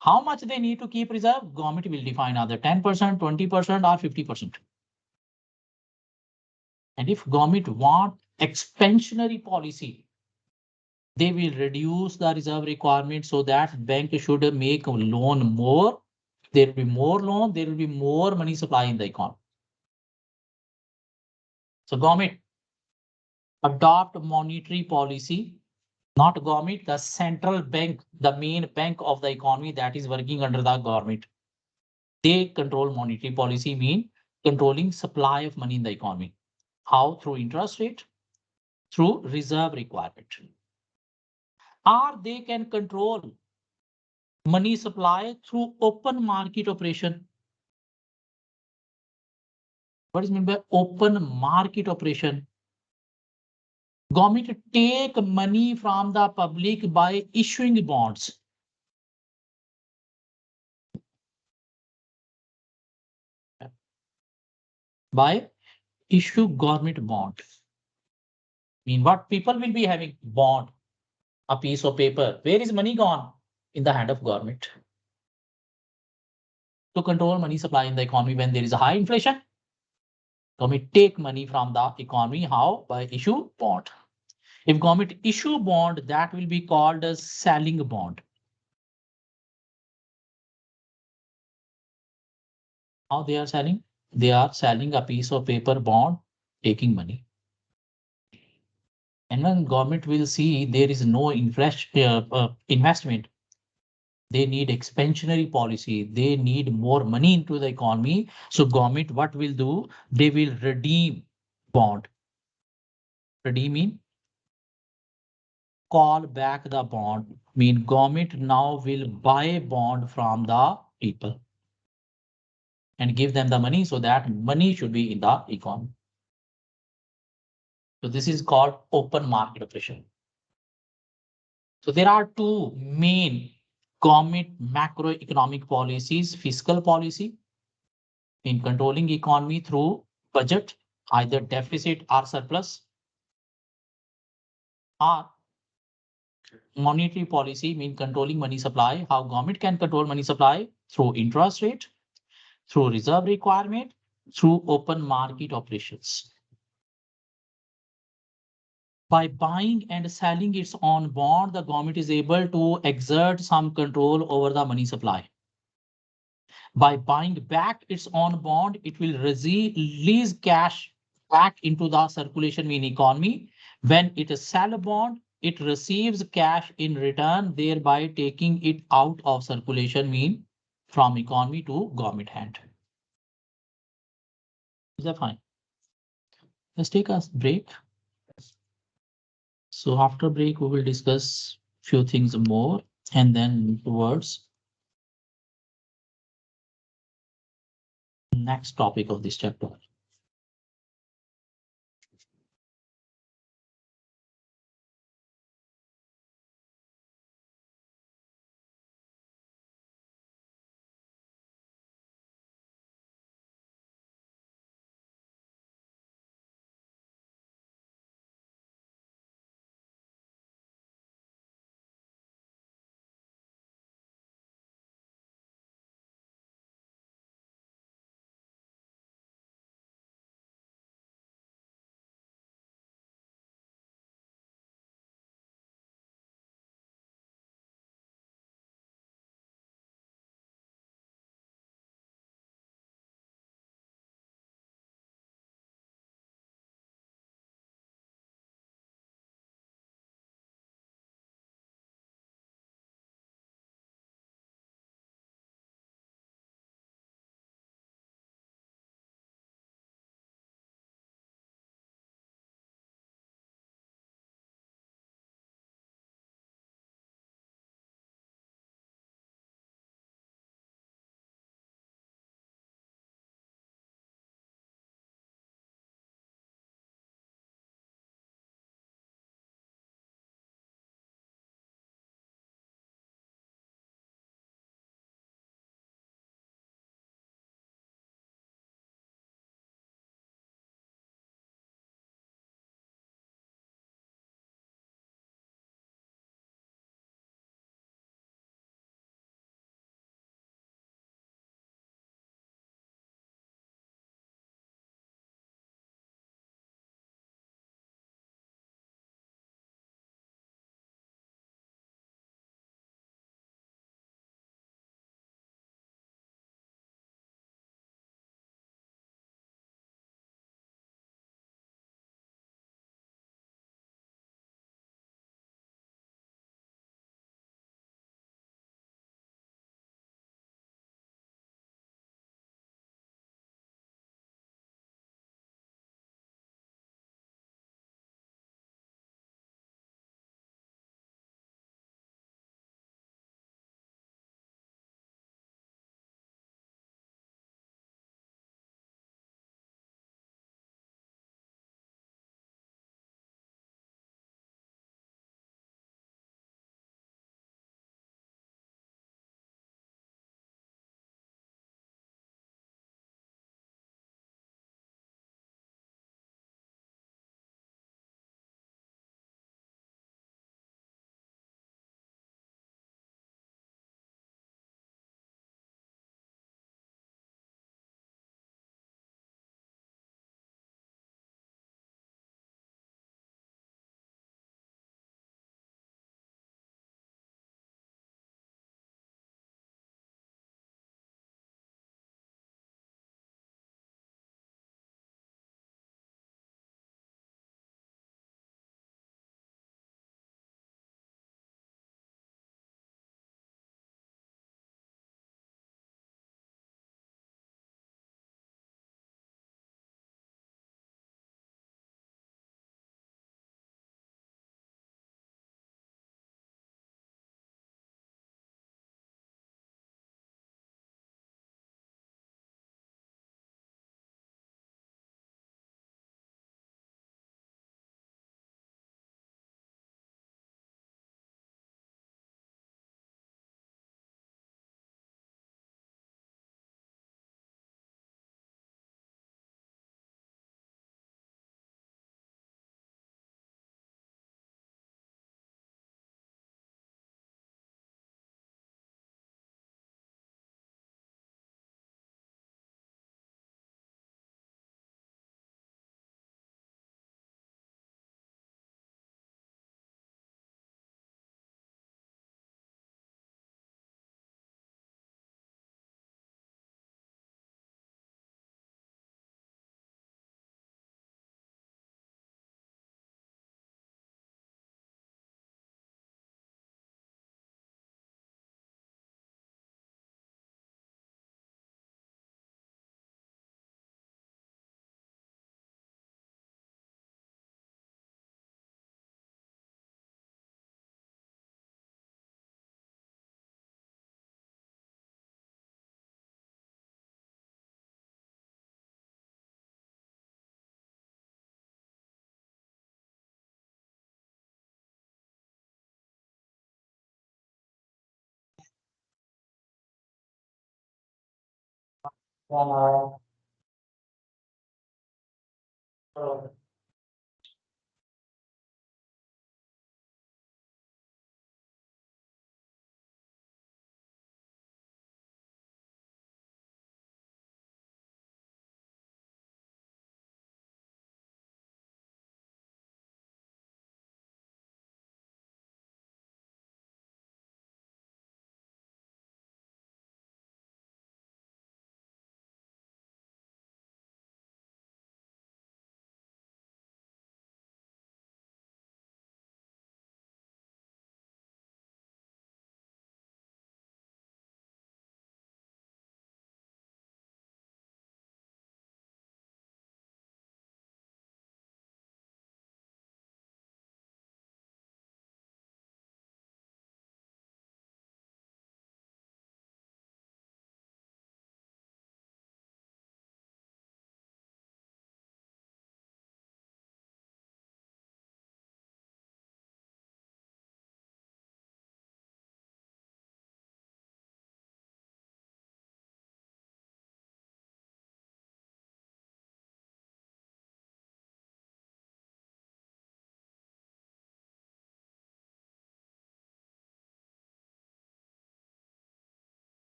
How much they need to keep reserve? Government will define either 10%, 20%, or 50%. And if government want expansionary policy, they will reduce the reserve requirement so that bank should make a loan more. There will be more loan, there will be more money supply in the economy. So government adopt monetary policy Not government, the central bank, the main bank of the economy that is working under the government. They control monetary policy, mean controlling supply of money in the economy. How? Through interest rate, through reserve requirement. Or they can control money supply through open market operation. What is meant by open market operation? Government take money from the public by issuing bonds. By issue government bond. Mean what? People will be having bond, a piece of paper. Where is money gone? In the hand of government. To control money supply in the economy when there is a high inflation, government take money from the economy. How? By issue bond. If government issue bond, that will be called as selling bond. How they are selling? They are selling a piece of paper bond, taking money. And when government will see there is no investment, they need expansionary policy. They need more money into the economy. So government, what will do? They will redeem bond. Redeem mean call back the bond. Mean government now will buy bond from the people and give them the money so that money should be in the economy. So this is called open market operation. So there are two main government macroeconomic policies: fiscal policy in controlling economy through budget, either deficit or surplus, or monetary policy mean controlling money supply. How government can control money supply? Through interest rate, through reserve requirement, through open market operations. By buying and selling its own bond, the government is able to exert some control over the money supply. By buying back its own bond, it will release cash back into the circulation mean economy. When it sell a bond, it receives cash in return, thereby taking it out of circulation mean from economy to government hand. Is that fine? Let's take a break. So after break, we will discuss few things more and then move towards next topic of this chapter.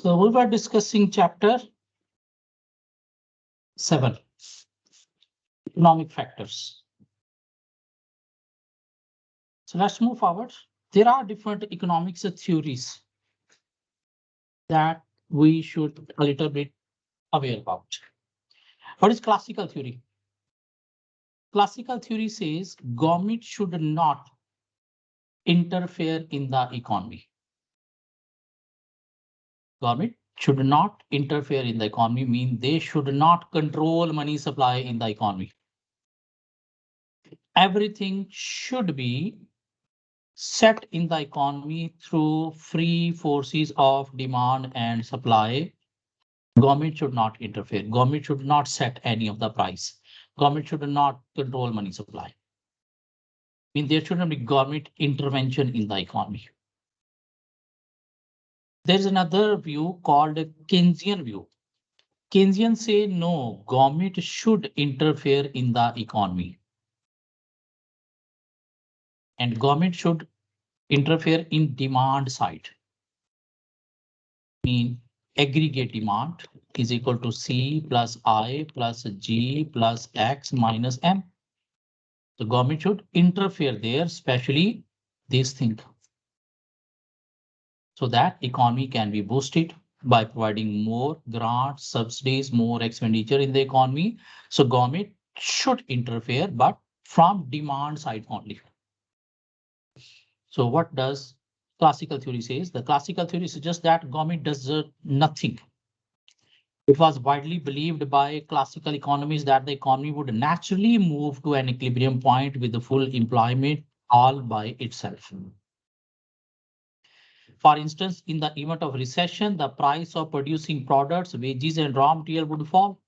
So we were discussing chapter 7, economic factors. So let's move forward. There are different economics theories that we should a little bit aware about. What is classical theory? Classical theory says government should not interfere in the economy. Government should not interfere in the economy, mean they should not control money supply in the economy. Everything should be set in the economy through free forces of demand and supply. Government should not interfere. Government should not set any of the price. Government should not control money supply. I mean, there shouldn't be government intervention in the economy. There's another view called a Keynesian view. Keynesians say no, government should interfere in the economy. And government should interfere in demand side. Mean aggregate demand is equal to C plus I plus G plus X minus M. The government should interfere there, especially this thing, so that economy can be boosted by providing more grants, subsidies, more expenditure in the economy. So government should interfere, but from demand side only. So what does classical theory says? The classical theory suggests that government does nothing. It was widely believed by classical economists that the economy would naturally move to an equilibrium point with the full employment all by itself. For instance, in the event of recession, the price of producing products, wages, and raw material would fall.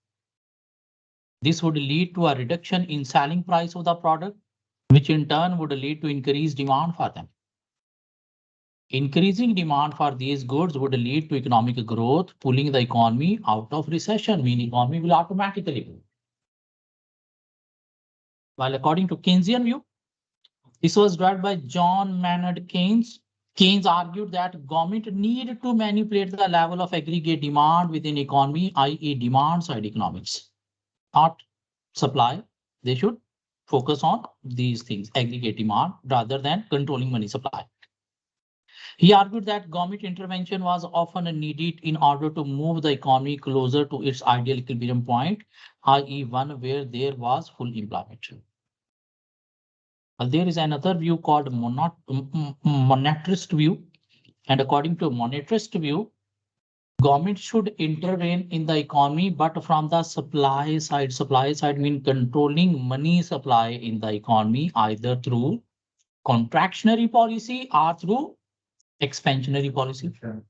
This would lead to a reduction in selling price of the product, which in turn would lead to increased demand for them. Increasing demand for these goods would lead to economic growth, pulling the economy out of recession, meaning economy will automatically grow. While according to Keynesian view, this was drawn by John Maynard Keynes. Keynes argued that government need to manipulate the level of aggregate demand within economy, i.e. demand side economics, not supply. They should focus on these things, aggregate demand, rather than controlling money supply. He argued that government intervention was often needed in order to move the economy closer to its ideal equilibrium point, i.e. one where there was full employment. There is another view called monetarist view. And according to monetarist view, government should intervene in the economy, but from the supply side. Supply side means controlling money supply in the economy, either through contractionary policy or through expansionary policy. Sure.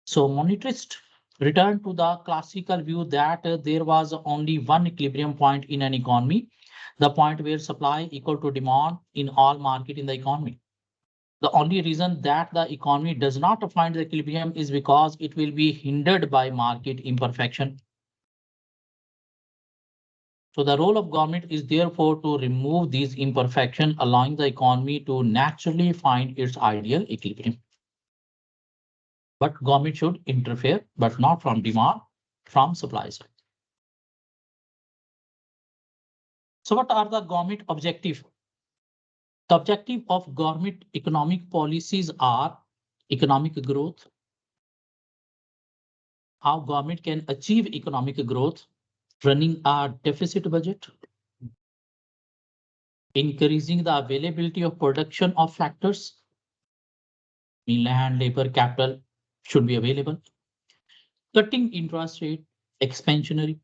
So monetarist returned to the classical view that there was only one equilibrium point in an economy, the point where supply equal to demand in all market in the economy. The only reason that the economy does not find the equilibrium is because it will be hindered by market imperfection. So the role of government is therefore to remove these imperfections, allowing the economy to naturally find its ideal equilibrium. But government should interfere, but not from demand, from supply side. So what are the government objectives? The objective of government economic policies are economic growth, how government can achieve economic growth, running a deficit budget, increasing the availability of production of factors, land, labor, capital should be available, cutting interest rate, expansionary.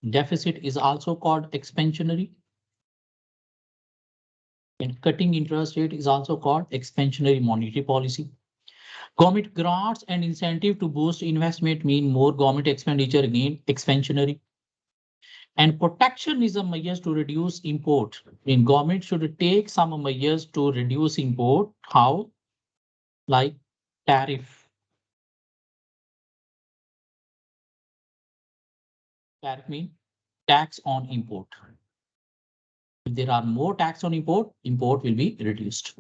Deficit is also called expansionary. And cutting interest rate is also called expansionary monetary policy. Government grants and incentive to boost investment mean more government expenditure, again expansionary. And protectionism measures to reduce import. In government should take some measures to reduce import. How? Like tariff. Tariff means tax on import. If there are more tax on import, import will be reduced.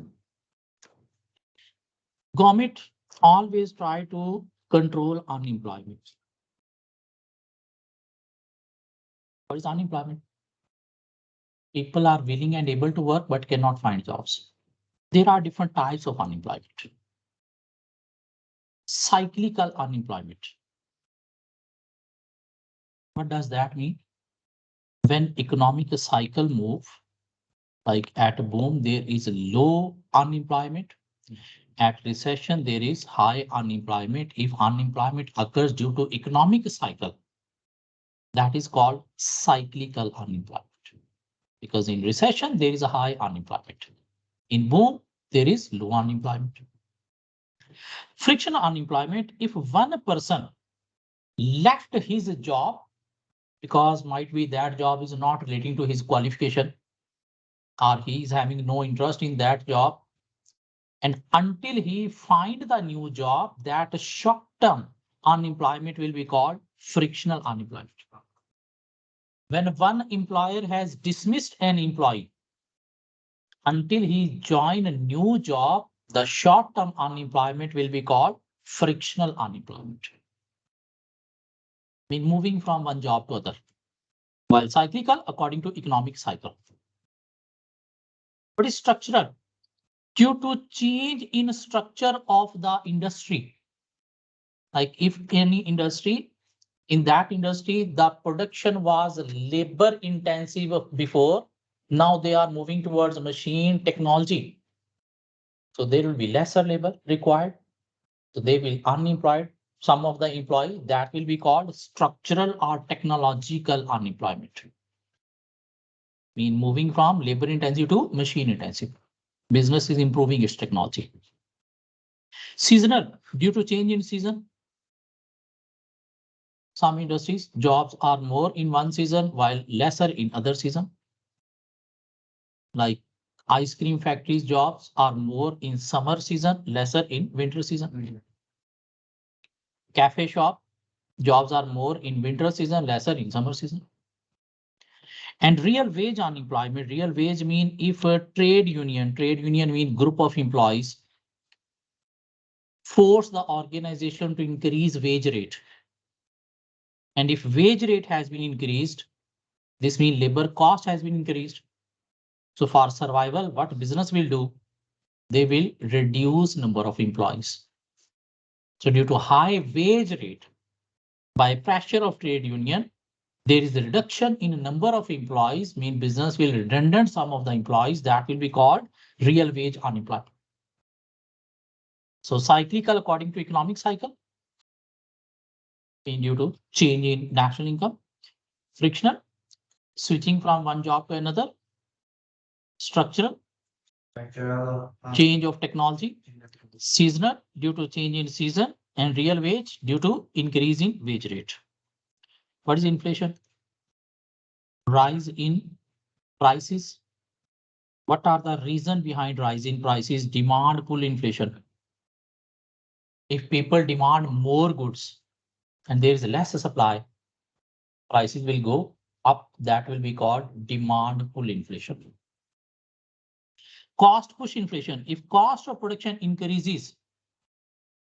Government always try to control unemployment. What is unemployment? People are willing and able to work but cannot find jobs. There are different types of unemployment. Cyclical unemployment. What does that mean? When economic cycle move, like at a boom, there is low unemployment. At recession, there is high unemployment. If unemployment occurs due to economic cycle, that is called cyclical unemployment. Because in recession, there is a high unemployment. In boom, there is low unemployment. Frictional unemployment, if one person left his job because might be that job is not relating to his qualification or he is having no interest in that job, and until he find the new job, that short-term unemployment will be called frictional unemployment. When one employer has dismissed an employee until he join a new job, the short-term unemployment will be called frictional unemployment. Mean moving from one job to other. While cyclical according to economic cycle. But is structural due to change in structure of the industry. Like if any industry, in that industry, the production was labor intensive before, now they are moving towards machine technology. So there will be lesser labor required. So they will unemployed. Some of the employee that will be called structural or technological unemployment. Mean moving from labor intensive to machine intensive. Business is improving its technology. Seasonal, due to change in season. Some industries, jobs are more in one season while lesser in other season. Like ice cream factories, jobs are more in summer season, lesser in winter season. Cafe shop, jobs are more in winter season, lesser in summer season. And real wage unemployment, real wage mean if a trade union mean group of employees force the organization to increase wage rate. And if wage rate has been increased, this means labor cost has been increased. So for survival, what business will do? They will reduce number of employees. So due to high wage rate, by pressure of trade union, there is a reduction in number of employees, mean business will redundant some of the employees, that will be called real wage unemployment. So cyclical according to economic cycle, due to change in national income. Frictional, switching from one job to another. Structural, change of technology. Seasonal, due to change in season. And real wage, due to increase in wage rate. What is inflation? Rise in prices. What are the reason behind rise in prices? Demand pull inflation. If people demand more goods and there is less supply, prices will go up. That will be called demand pull inflation. Cost push inflation. If cost of production increases,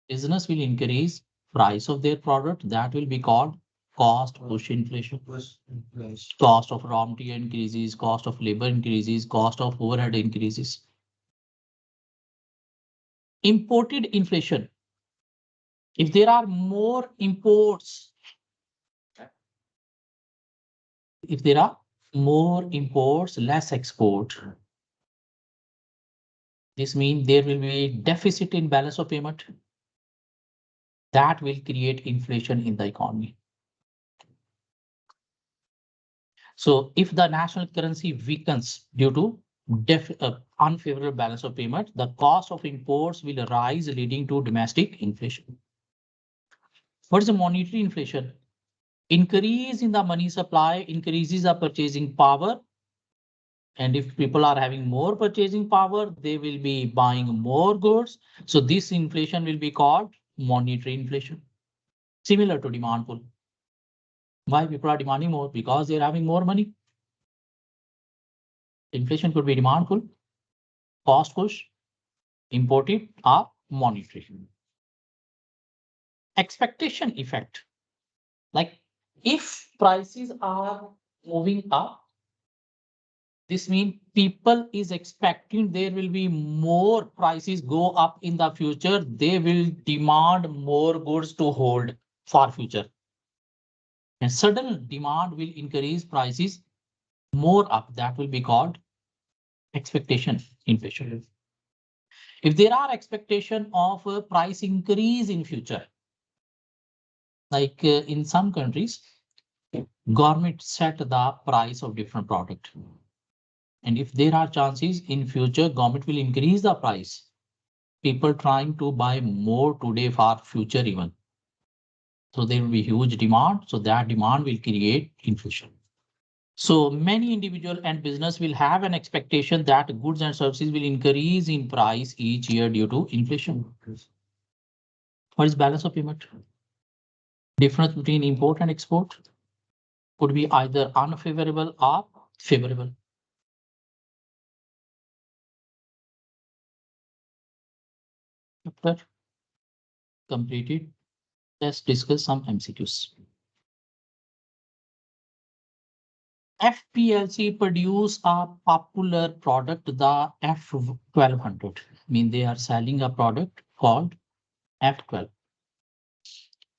business will increase price of their product. That will be called cost push inflation. Cost of raw material increases, cost of labor increases, cost of overhead increases. Imported inflation. If there are more imports, less export. This means there will be deficit in balance of payment. That will create inflation in the economy. So if the national currency weakens due to unfavorable balance of payment, the cost of imports will rise, leading to domestic inflation. What is the monetary inflation? Increase in the money supply increases the purchasing power. And if people are having more purchasing power, they will be buying more goods. So this inflation will be called monetary inflation. Similar to demand pull. Why people are demanding more? Because they're having more money. Inflation could be demand pull, cost push, imported, or monetary. expectation effect. Like if prices are moving up, this means people is expecting there will be more prices go up in the future. They will demand more goods to hold for future. And sudden demand will increase prices more up. That will be called expectation inflation. If there are expectation of a price increase in future, like in some countries, government set the price of different product. And if there are chances in future, government will increase the price. People trying to buy more today for future even. So there will be huge demand. So that demand will create inflation. So many individual and business will have an expectation that goods and services will increase in price each year due to inflation. What is balance of payment? Difference between import and export could be either unfavorable or favorable. Chapter completed. Let's discuss some MCQs. FPLC produce a popular product, the F1200. Mean they are selling a product called F12.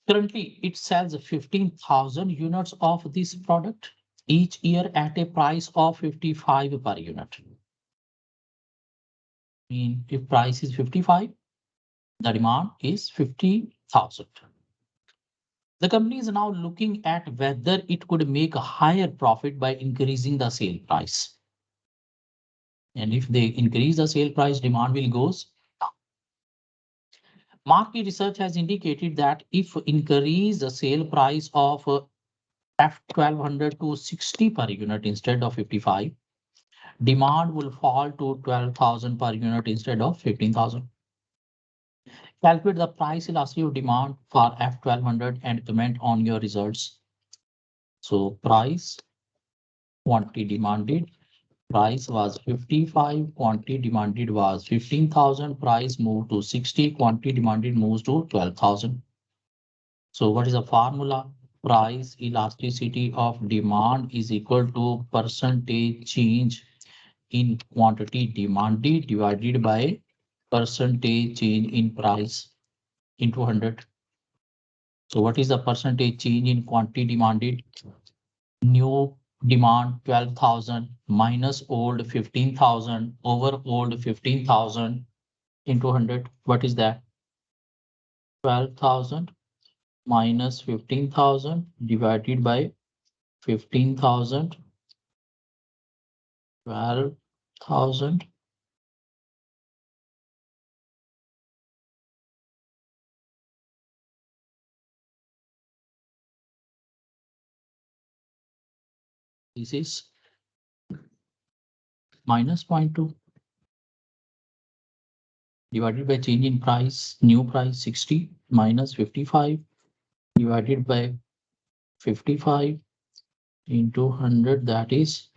Currently, it sells 15,000 units of this product each year at a price of 55 per unit. Mean if price is 55, the demand is 50,000. The company is now looking at whether it could make a higher profit by increasing the sale price. And if they increase the sale price, demand will goes down. Market research has indicated that if increase the sale price of F1200 to 60 per unit instead of 55, demand will fall to 12,000 per unit instead of 15,000. Calculate the price elasticity of demand for F1200 and comment on your results. So price, quantity demanded, price was 55, quantity demanded was 15,000, price moved to 60, quantity demanded moves to 12,000. So what is the formula? Price elasticity of demand is equal to percentage change in quantity demanded divided by percentage change in price into 100. So what is the percentage change in quantity demanded? New demand 12,000 minus old 15,000 over old 15,000 into 100. What is that? 12,000 minus 15,000 divided by 15,000, 12,000. This is minus 0.2 divided by change in price, new price 60 minus 55 divided by 55 into 100, that is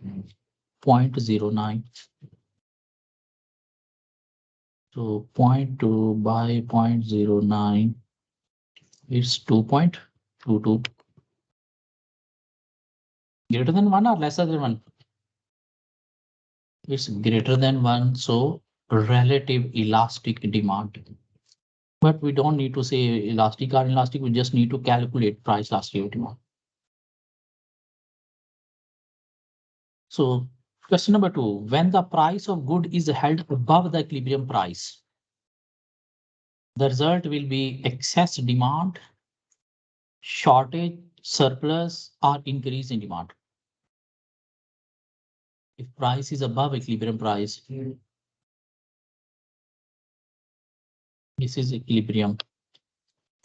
0.09. So 0.2 by 0.09 is 2.22. Greater than 1 or lesser than 1? It's greater than 1, so relative elastic demand. But we don't need to say elastic or inelastic, we just need to calculate price elasticity demand. So question number 2, when the price of good is held above the equilibrium price, the result will be excess demand, shortage, surplus, or increase in demand. If price is above equilibrium price, this is equilibrium,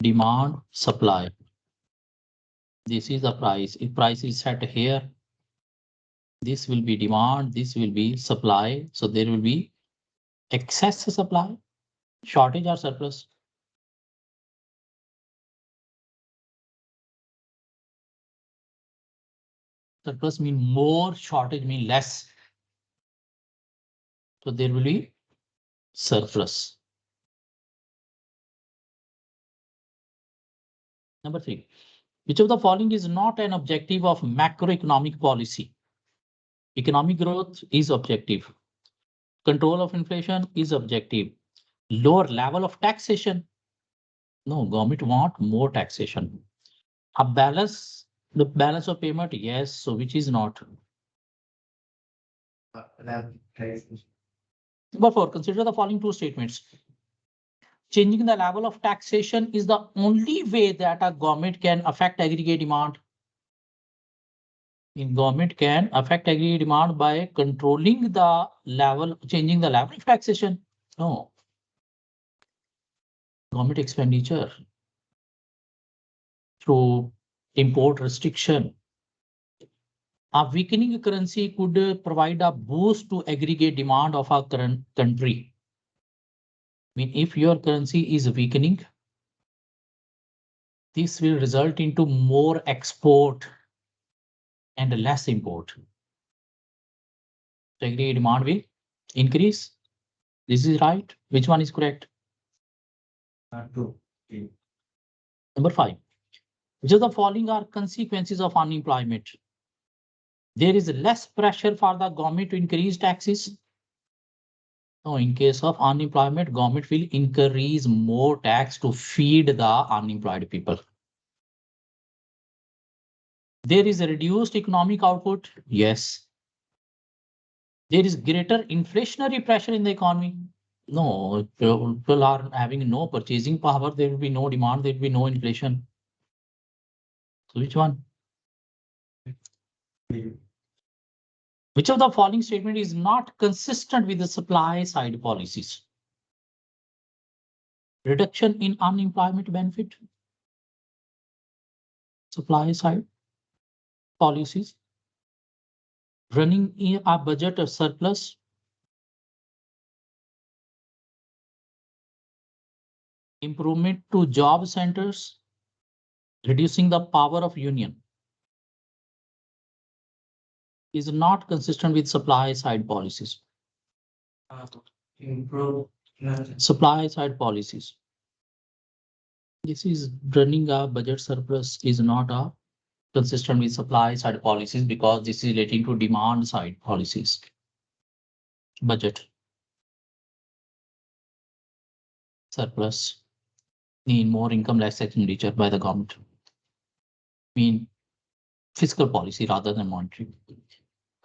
demand, supply. This is the price. If price is set here, this will be demand, this will be supply. So there will be excess supply, shortage or surplus. Surplus mean more, shortage mean less. So there will be surplus. Number 3, which of the following is not an objective of macroeconomic policy? Economic growth is objective. Control of inflation is objective. Lower level of taxation. No, government want more taxation. A balance, the balance of payment, yes. So which is not? Number 4, consider the following two statements. Changing the level of taxation is the only way that a government can affect aggregate demand. Government can affect aggregate demand by controlling the level, changing the level of taxation. No. Government expenditure through import restriction. A weakening currency could provide a boost to aggregate demand of our current country. I mean, if your currency is weakening, this will result into more export and less import. So aggregate demand will increase. This is right. Which one is correct? Two. Number 5. Which of the following are consequences of unemployment? There is less pressure for the government to increase taxes. No, in case of unemployment, government will increase more tax to feed the unemployed people. There is a reduced economic output. Yes. There is greater inflationary pressure in the economy. No, people are having no purchasing power. There will be no demand. There will be no inflation. So which one? Which of the following statement is not consistent with the supply side policies? Reduction in unemployment benefit. Supply side policies. Running in a budget of surplus. Improvement to job centers. Reducing the power of union. Is not consistent with supply side policies. Improve supply side policies. This is running a budget surplus is not a consistent with supply side policies because this is relating to demand side policies. Budget surplus mean more income, less expenditure by the government. Mean fiscal policy rather than monetary.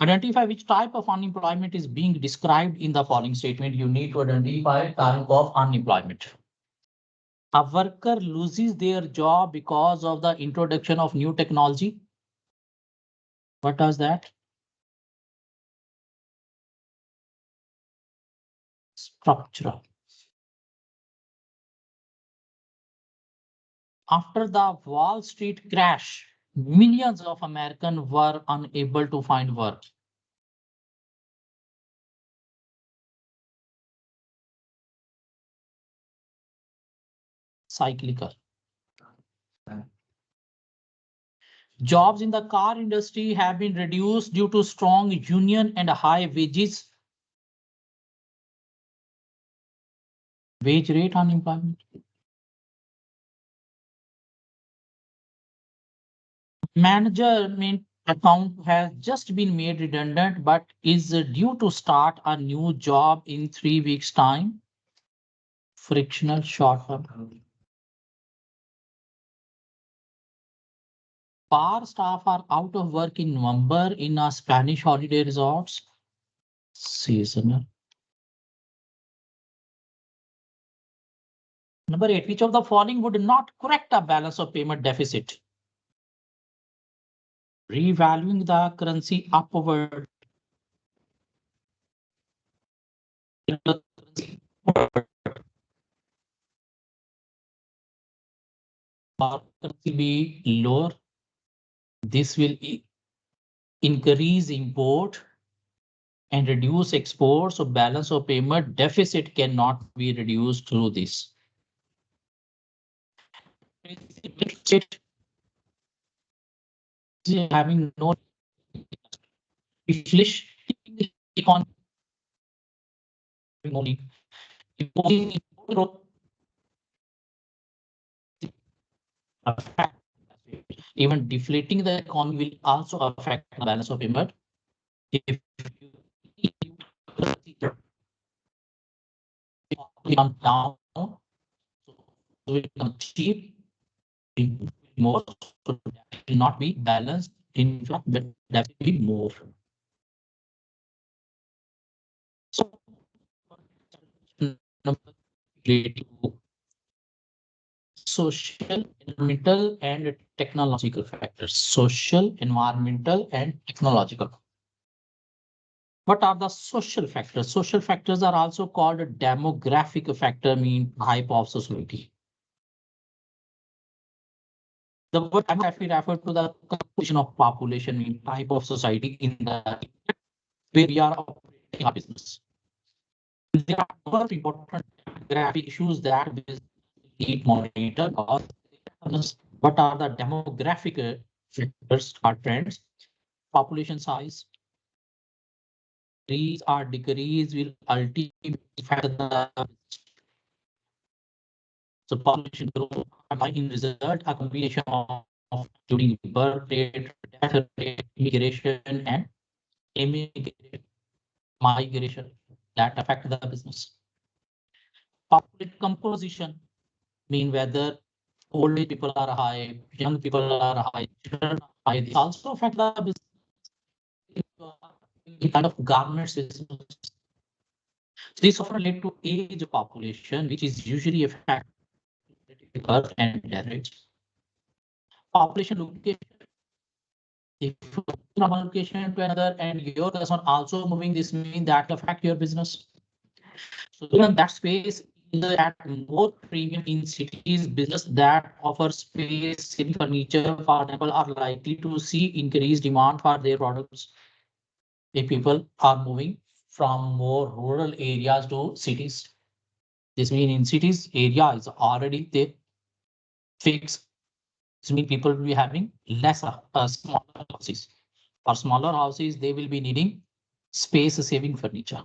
Identify which type of unemployment is being described in the following statement. You need to identify type of unemployment. A worker loses their job because of the introduction of new technology. What does that? Structural. After the Wall Street crash, millions of Americans were unable to find work. Cyclical. Jobs in the car industry have been reduced due to strong union and high wages. Wage rate unemployment. Management account has just been made redundant, but is due to start a new job in 3 weeks' time. Frictional short term. Bar staff are out of work in November in a Spanish holiday resorts. Seasonal. Number 8, which of the following would not correct a balance of payment deficit? Revaluing the currency upward. Currency be lower. This will increase import and reduce exports. So balance of payment deficit cannot be reduced through this. Having no inflation economy, imposing growth. affect. Even deflating the economy will also affect the balance of payment. If you come down, so it will become cheap, more, so that will not be balanced. In fact, but that will be more. So related to social, environmental, and technological factors. Social, environmental, and technological. What are the social factors? Social factors are also called a demographic factor, mean type of society. The word demography refers to the composition of population, mean type of society in the where we are operating our business. There are more important demographic issues that business need monitor. Or what are the demographic factors or trends? Population size, increase or decrease will ultimately affect the so population growth might in result a combination of including birth rate, death rate, immigration, and immigration, migration that affect the business. Population composition mean whether old age people are high, young people are high, children are high. This also affect the business kind of government systems. This often relate to age population, which is usually affected birth and death rates. Population location. If you move from one location to another and your customer also moving, this means that affect your business. So in that space is at more premium in cities, business that offer space, city furniture, for example, are likely to see increased demand for their products. If people are moving from more rural areas to cities, this means in cities area is already there fixed. This means people will be having lesser smaller houses. For smaller houses, they will be needing space saving furniture.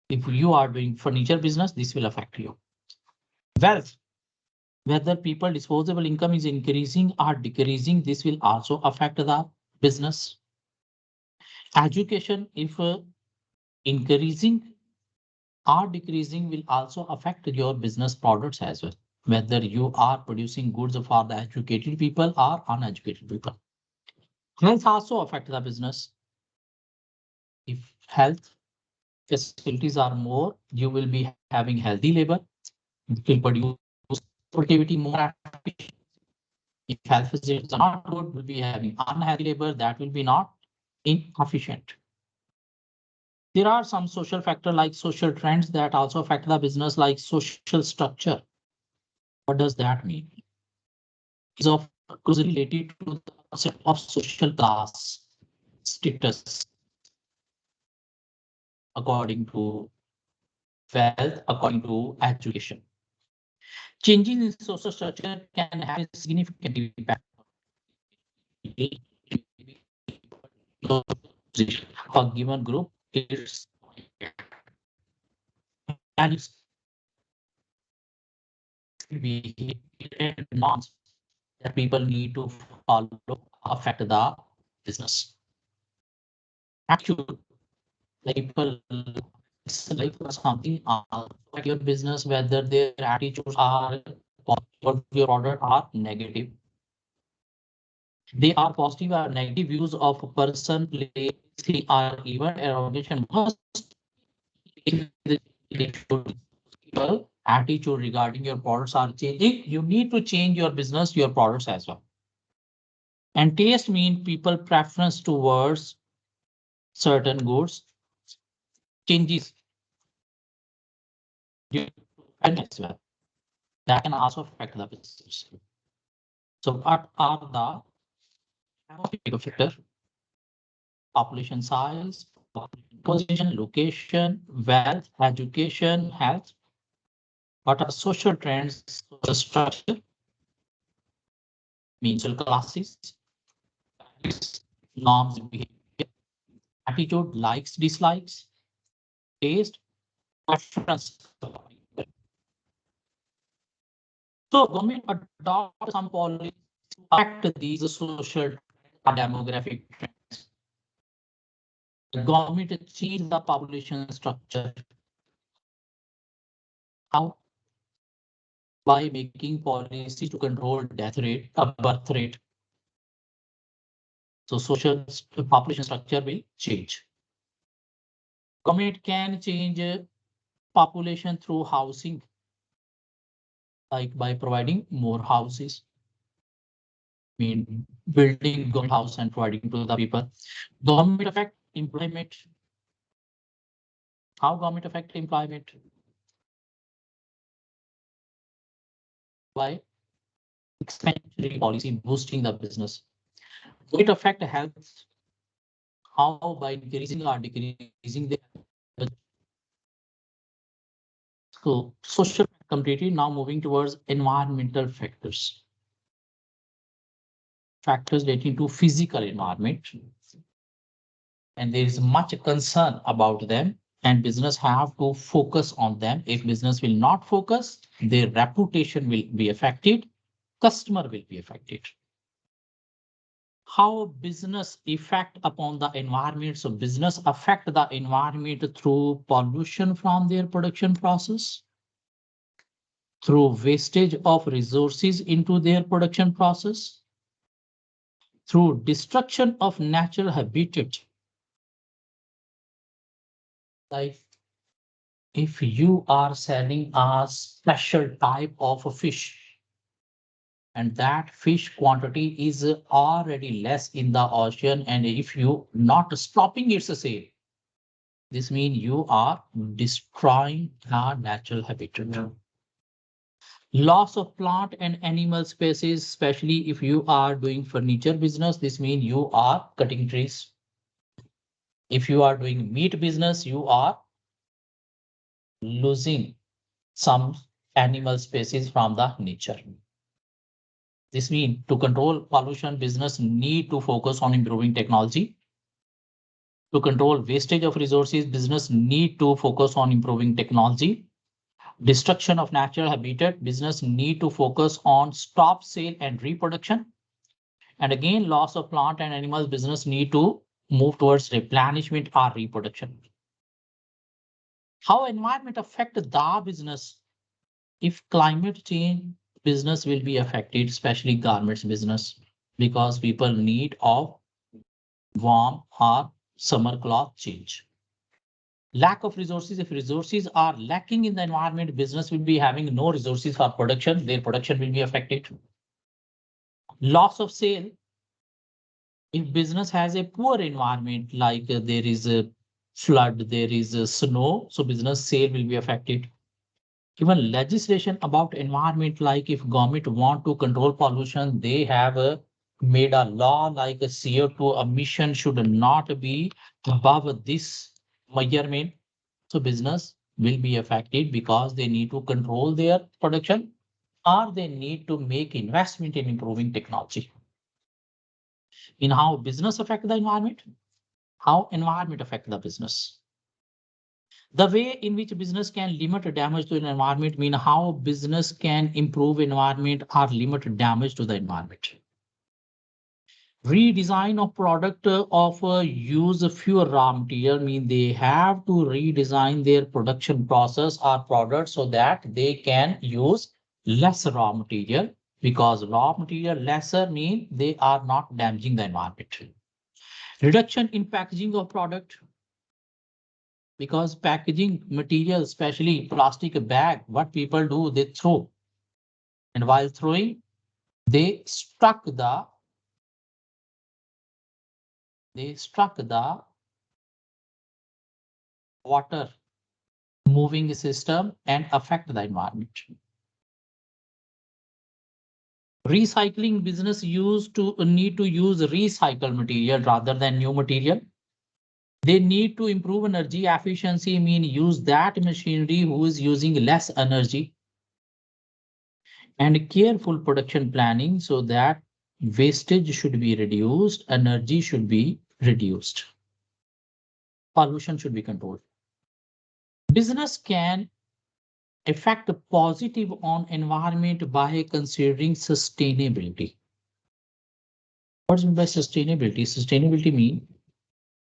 If you are doing furniture business, this will affect you. Wealth, whether people disposable income is increasing or decreasing, this will also affect the business. Education, if increasing or decreasing, will also affect your business products as well. Whether you are producing goods for the educated people or uneducated people. Health also affect the business. If health facilities are more, you will be having healthy labor. It will produce productivity more efficient. If health facilities are not good, we'll be having unhealthy labor that will be not inefficient. There are some social factors like social trends that also affect the business, like social structure. What does that mean? Is of closely related to the concept of social class status according to wealth, according to education. Changing in social structure can have a significant impact a given group. It's values, behavior, and norms that people need to follow affect the business. Actually, like people it's like something affect your business, whether their attitudes are positive, your order are negative. They are positive or negative views of a person, place, or even an organization must people attitude regarding your products are changing. You need to change your business, your products as well. And taste mean people preference towards certain goods changes due to trend as well. That can also affect the business. So what are the demographic factor? Population size, position, location, wealth, education, health. What are social trends, social structure, means social classes, norms, behavior, attitude, likes, dislikes, taste, preference. So government adopt some policies to affect these social demographic trends. The government change the population structure. How? By making policies to control death rate, birth rate. So social population structure will change. Government can change population through housing, like by providing more houses. I mean, building government house and providing to the people. Government affect employment. How government affect employment? By expansionary policy boosting the business. It affect health. How? By increasing or decreasing the so social completely. Now moving towards environmental factors. Factors relating to physical environment. And there is much concern about them, and business have to focus on them. If business will not focus, their reputation will be affected, customer will be affected. How business effect upon the environment? So business affect the environment through pollution from their production process, through wastage of resources into their production process, through destruction of natural habitat. Like if you are selling a special type of a fish, and that fish quantity is already less in the ocean, and if you not stopping its sale, this means you are destroying the natural habitat. Loss of plant and animal species, especially if you are doing furniture business, this means you are cutting trees. If you are doing meat business, you are losing some animal species from the nature. This means to control pollution, business need to focus on improving technology. To control wastage of resources, business need to focus on improving technology. Destruction of natural habitat, business need to focus on stop sale and reproduction. And again, loss of plant and animals, business need to move towards replenishment or reproduction. How environment affect the business? If climate change, business will be affected, especially garments business, because people need of warm or summer cloth change. Lack of resources, if resources are lacking in the environment, business will be having no resources for production, their production will be affected. Loss of sale, if business has a poor environment, like there is a flood, there is a snow, so business sale will be affected. Even legislation about environment, like if government want to control pollution, they have made a law like a CO2 emission should not be above this measurement. So business will be affected because they need to control their production or they need to make investment in improving technology. In how business affect the environment, how environment affect the business. The way in which business can limit damage to the environment mean how business can improve environment or limit damage to the environment. Redesign of product of use fewer raw material mean they have to redesign their production process or product so that they can use less raw material, because raw material lesser mean they are not damaging the environment. Reduction in packaging of product, because packaging material, especially plastic bag, what people do, they throw. And while throwing, they struck the water moving system and affect the environment. Recycling business used to need to use recycled material rather than new material. They need to improve energy efficiency, mean use that machinery who is using less energy. And careful production planning so that wastage should be reduced, energy should be reduced, pollution should be controlled. Business can affect positive on environment by considering sustainability. What's meant by sustainability? Sustainability means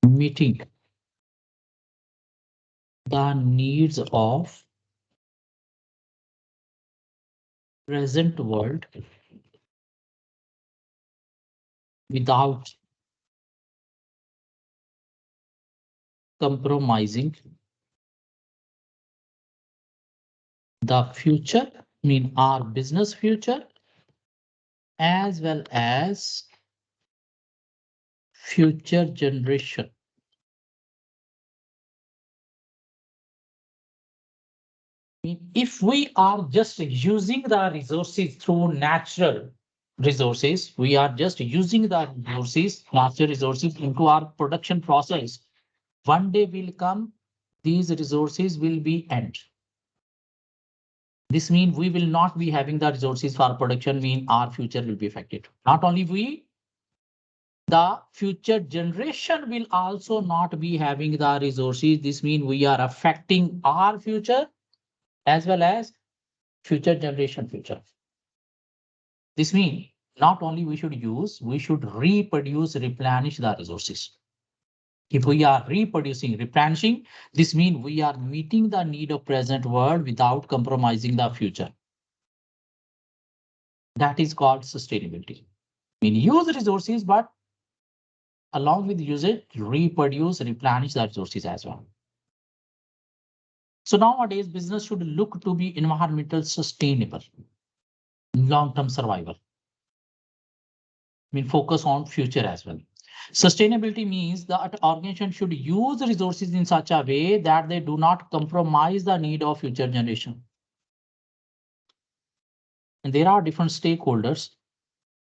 meeting the needs of present world without compromising the future, mean our business future, as well as future generation. If we are just using the resources through natural resources, we are just using the resources, natural resources into our production process. One day will come, these resources will be end. This means we will not be having the resources for production, mean our future will be affected. Not only we, the future generation will also not be having the resources. This means we are affecting our future as well as future generation future. This means not only we should use, we should reproduce, replenish the resources. If we are reproducing, replenishing, this means we are meeting the need of present world without compromising the future. That is called sustainability. I mean, use resources, but along with usage, reproduce, replenish the resources as well. So nowadays, business should look to be environmental sustainable, long-term survival. I mean, focus on future as well. Sustainability means that organization should use resources in such a way that they do not compromise the need of future generation. And there are different stakeholders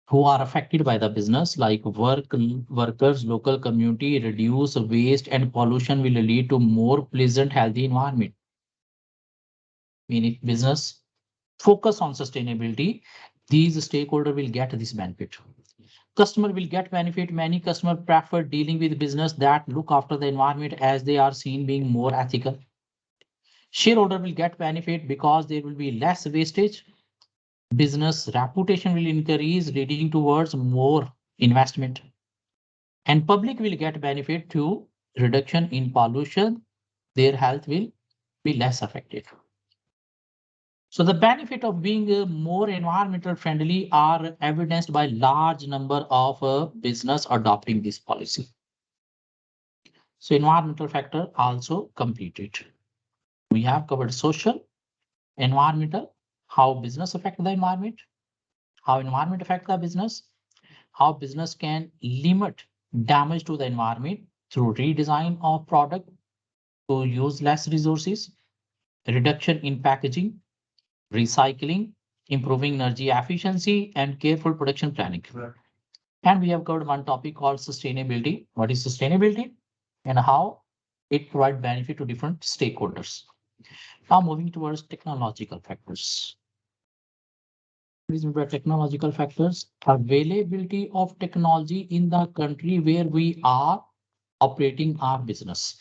who are affected by the business, like workers, local community. Reduce waste and pollution will lead to more pleasant, healthy environment. Meaning business focus on sustainability, these stakeholders will get this benefit. Customer will get benefit. Many customers prefer dealing with business that look after the environment as they are seen being more ethical. Shareholder will get benefit because there will be less wastage. Business reputation will increase, leading towards more investment. And public will get benefit to reduction in pollution. Their health will be less affected. So the benefit of being more environmental friendly are evidenced by large number of business adopting this policy. So environmental factor also completed. We have covered social, environmental, how business affect the environment, how environment affect the business, how business can limit damage to the environment through redesign of product to use less resources, reduction in packaging, recycling, improving energy efficiency, and careful production planning. Right. And we have covered one topic called sustainability. What is sustainability and how it provides benefit to different stakeholders. Now moving towards technological factors. These are technological factors. Availability of technology in the country where we are operating our business.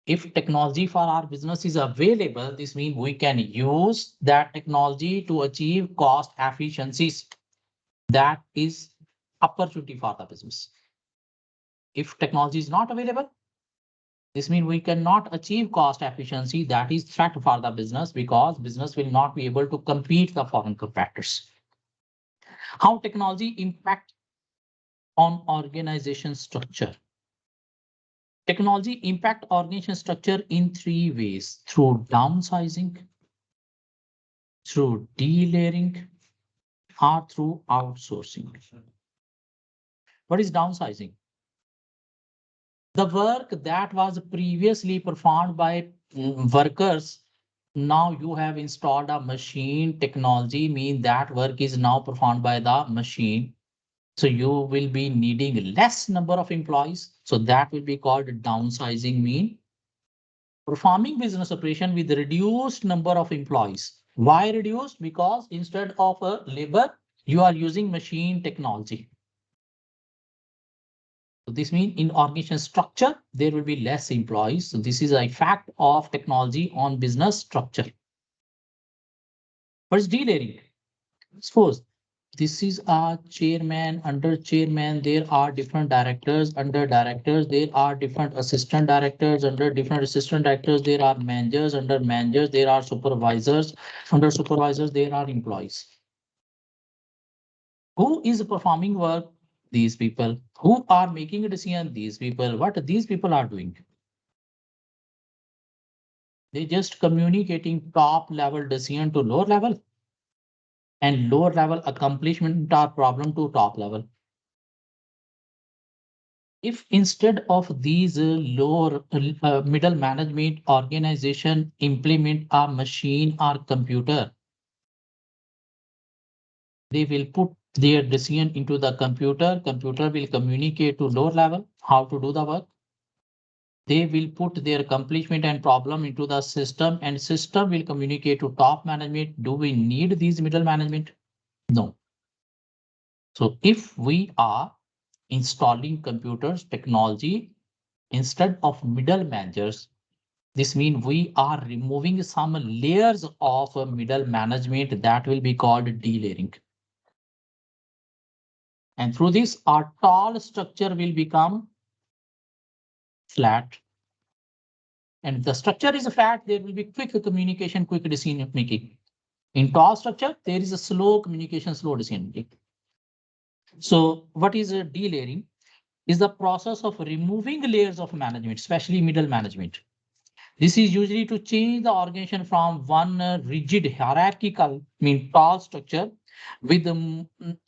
If technology for our business is available, this means we can use that technology to achieve cost efficiencies. That is opportunity for the business. If technology is not available, this means we cannot achieve cost efficiency. That is threat for the business because business will not be able to compete the foreign competitors. How technology impact on organization structure. Technology impact organization structure in three ways: through downsizing, through delayering, or through outsourcing. What is downsizing? The work that was previously performed by workers, now you have installed a machine. Technology means that work is now performed by the machine. So you will be needing less number of employees. So that will be called downsizing, mean performing business operation with reduced number of employees. Why reduced? Because instead of a labor, you are using machine technology. So this means in organization structure, there will be less employees. So this is a fact of technology on business structure. What is delayering? Suppose this is a chairman, under chairman, there are different directors, under directors, there are different assistant directors, under different assistant directors, there are managers, under managers, there are supervisors, under supervisors, there are employees. Who is performing work? These people. Who are making a decision? These people. What these people are doing? They just communicating top level decision to lower level and lower level accomplishment or problem to top level. If instead of these lower middle management organization implement a machine or computer, they will put their decision into the computer. Computer will communicate to lower level how to do the work. They will put their accomplishment and problem into the system, and system will communicate to top management. Do we need these middle management? No. So if we are installing computers technology instead of middle managers, this means we are removing some layers of middle management that will be called delayering. And through this, our tall structure will become flat. And if the structure is flat, there will be quick communication, quick decision making. In tall structure, there is a slow communication, slow decision making. So what is a delayering? Is the process of removing layers of management, especially middle management. This is usually to change the organization from one rigid hierarchical, tall structure with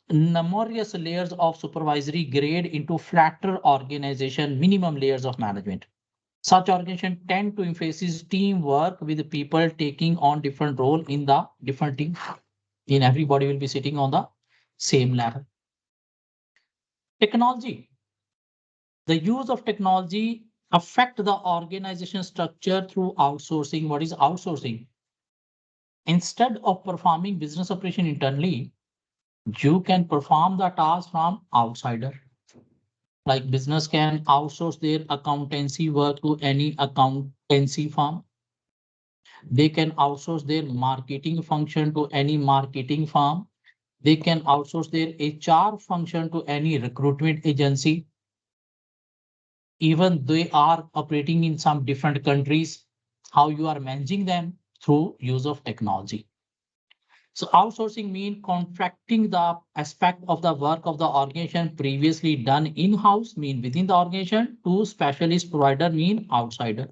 numerous layers of supervisory grade into flatter organization, minimum layers of management. Such organizations tend to emphasize teamwork with people taking on different role in the different team. In everybody will be sitting on the same level. Technology. The use of technology affect the organization structure through outsourcing. What is outsourcing? Instead of performing business operation internally, you can perform the task from outsider. Like business can outsource their accountancy work to any accountancy firm. They can outsource their marketing function to any marketing firm. They can outsource their HR function to any recruitment agency. Even they are operating in some different countries, how you are managing them through use of technology. So outsourcing means contracting the aspect of the work of the organization previously done in-house, mean within the organization, to specialist provider, mean outsider.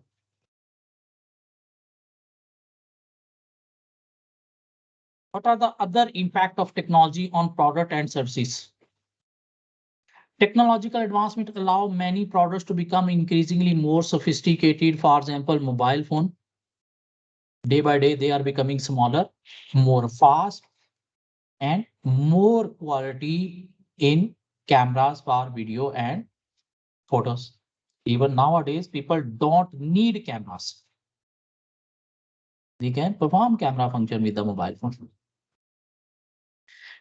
What are the other impact of technology on product and services? Technological advancement allow many products to become increasingly more sophisticated. For example, mobile phone. Day by day, they are becoming smaller, more fast, and more quality in cameras for video and photos. Even nowadays, people don't need cameras. They can perform camera function with the mobile phone.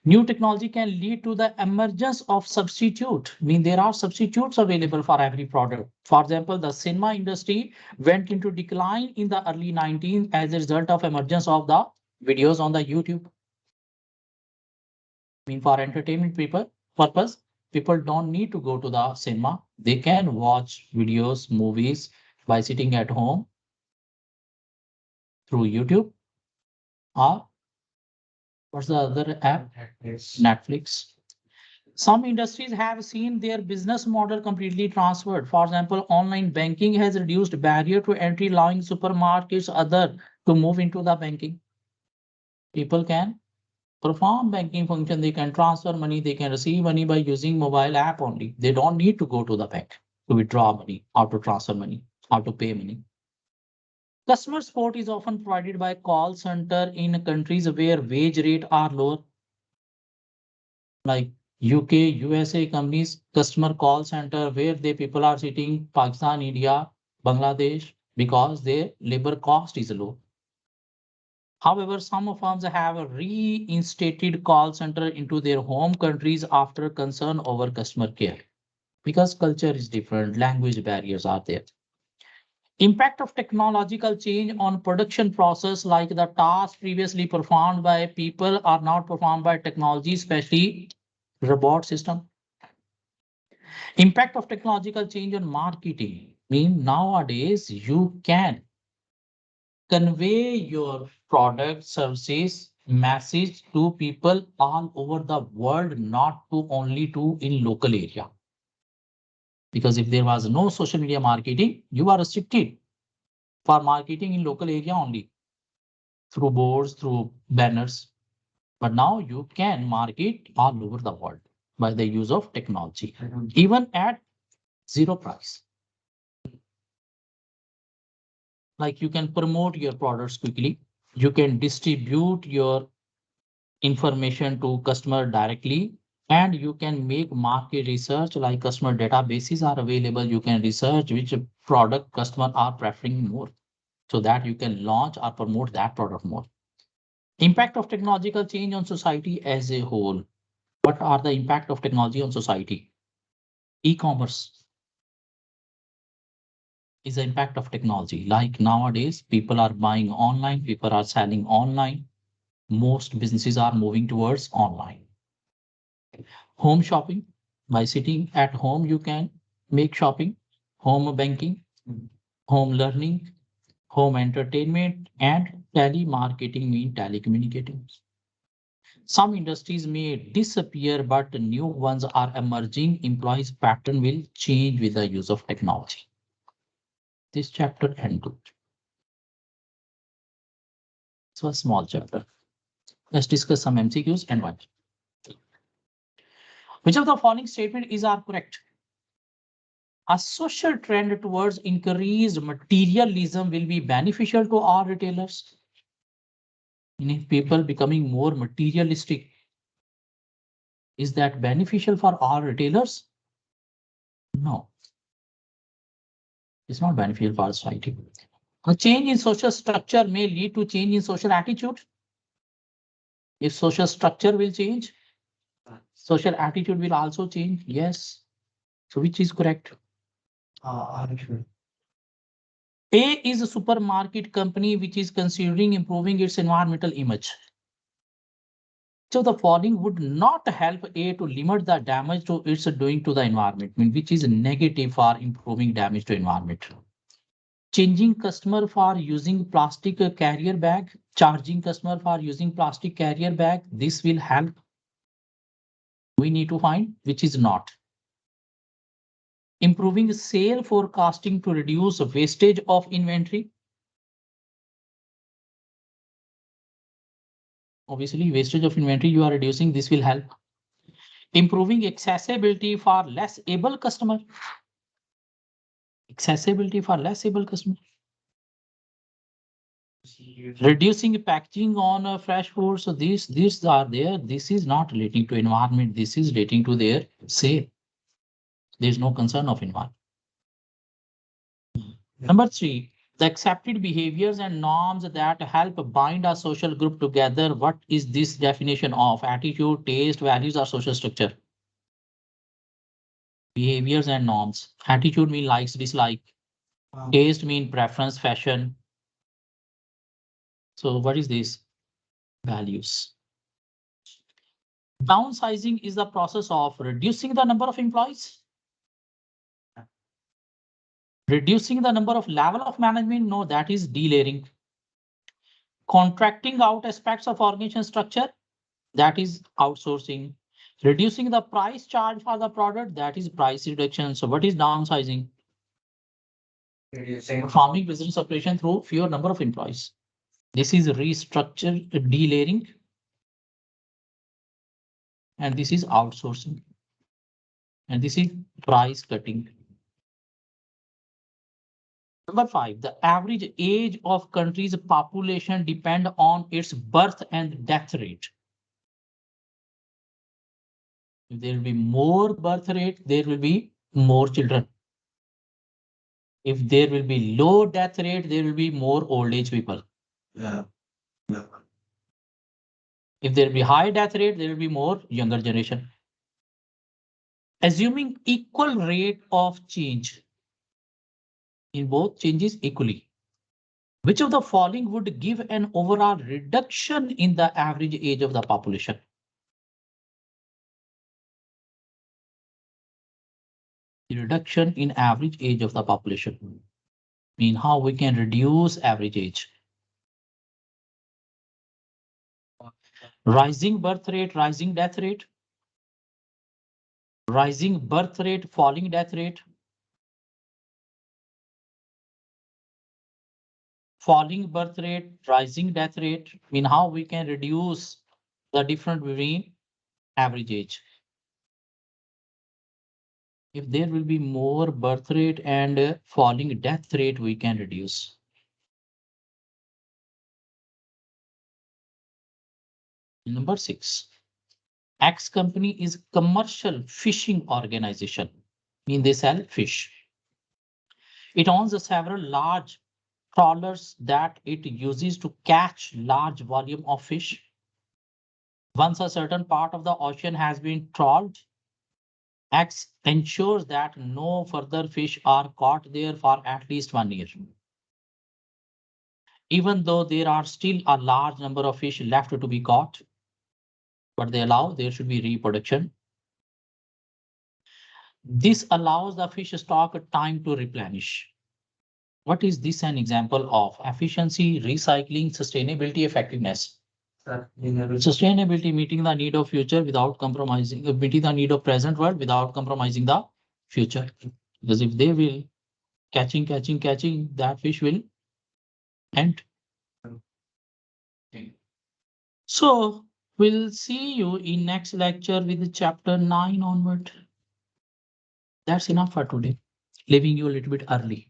New technology can lead to the emergence of substitute. There are substitutes available for every product. For example, the cinema industry went into decline in the early 19th as a result of emergence of the videos on the YouTube. For entertainment purpose, people don't need to go to the cinema. They can watch videos, movies by sitting at home through YouTube, or what's the other app? Netflix. Some industries have seen their business model completely transferred. For example, online banking has reduced barrier to entry, allowing supermarkets other to move into the banking. People can perform banking function. They can transfer money. They can receive money by using mobile app only. They don't need to go to the bank to withdraw money, how to transfer money, how to pay money. Customer support is often provided by call center in countries where wage rate are lower, like UK, USA companies, customer call center where the people are sitting, Pakistan, India, Bangladesh, because their labor cost is low. However, some firms have reinstated call center into their home countries after concern over customer care, because culture is different, language barriers are there. Impact of technological change on production process, like the tasks previously performed by people are now performed by technology, especially robot system. Impact of technological change on marketing mean nowadays you can convey your product, services, message to people all over the world, not to only to in local area. Because if there was no social media marketing, you are restricted for marketing in local area only through boards, through banners. But now you can market all over the world by the use of technology, even at zero price. Like you can promote your products quickly. You can distribute your information to customer directly, and you can make market research, like customer databases are available. You can research which product customer are preferring more, so that you can launch or promote that product more. Impact of technological change on society as a whole. What are the impact of technology on society? E-commerce is the impact of technology. Like nowadays, people are buying online, people are selling online. Most businesses are moving towards online. Home shopping, by sitting at home, you can make shopping. Home banking, home learning, home entertainment, and telemarketing mean telecommunicating. Some industries may disappear, but new ones are emerging. Employees' pattern will change with the use of technology. This chapter ended. So a small chapter. Let's discuss some MCQs and why. Which of the following statement is are correct? A social trend towards increased materialism will be beneficial to our retailers. Meaning people becoming more materialistic. Is that beneficial for our retailers? No. It's not beneficial for society. A change in social structure may lead to change in social attitude. If social structure will change, social attitude will also change. Yes. So which is correct? A is a supermarket company which is considering improving its environmental image. So the following would not help A to limit the damage to it's doing to the environment, which is negative for improving damage to environment. Changing customer for using plastic carrier bag, charging customer for using plastic carrier bag, this will help. We need to find which is not. Improving sale forecasting to reduce wastage of inventory. Obviously, wastage of inventory you are reducing, this will help. Improving accessibility for less able customer. Accessibility for less able customer. Reducing packaging on fresh food. So these are there. This is not relating to environment. This is relating to their sale. There is no concern of environment. Number 3, the accepted behaviors and norms that help bind a social group together. What is this definition of? Attitude, taste, values, or social structure? Behaviors and norms. Attitude mean likes, dislike. Taste mean preference, fashion. So what is this? Values. Downsizing is the process of reducing the number of employees. Reducing the number of level of management. No, that is delayering. Contracting out aspects of organization structure. That is outsourcing. Reducing the price charge for the product. That is price reduction. So what is downsizing? Performing business operation through fewer number of employees. This is restructure, delayering. And this is outsourcing. And this is price cutting. Number 5, the average age of country's population depend on its birth and death rate. If there will be more birth rate, there will be more children. If there will be low death rate, there will be more old age people. Yeah. Yeah. If there will be high death rate, there will be more younger generation. Assuming equal rate of change. in both changes equally. Which of the following would give an overall reduction in the average age of the population? The reduction in average age of the population. Mean how we can reduce average age. Rising birth rate, rising death rate. Rising birth rate, falling death rate. Falling birth rate, rising death rate. Mean how we can reduce the difference between average age. If there will be more birth rate and falling death rate, we can reduce. Number 6. X company is commercial fishing organization. Mean they sell fish. It owns several large trawlers that it uses to catch large volume of fish. Once a certain part of the ocean has been trawled, X ensures that no further fish are caught there for at least 1 year. Even though there are still a large number of fish left to be caught, but they allow there should be reproduction. This allows the fish stock time to replenish. What is this an example of? Efficiency, recycling, sustainability, effectiveness. Sustainability, meeting the need of future without compromising, meeting the need of present world without compromising the future. Because if they will catching, that fish will end. So we'll see you in next lecture with chapter 9 onward. That's enough for today. Leaving you a little bit early.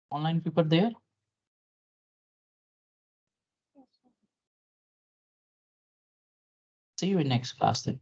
Online people there. See you in next class then.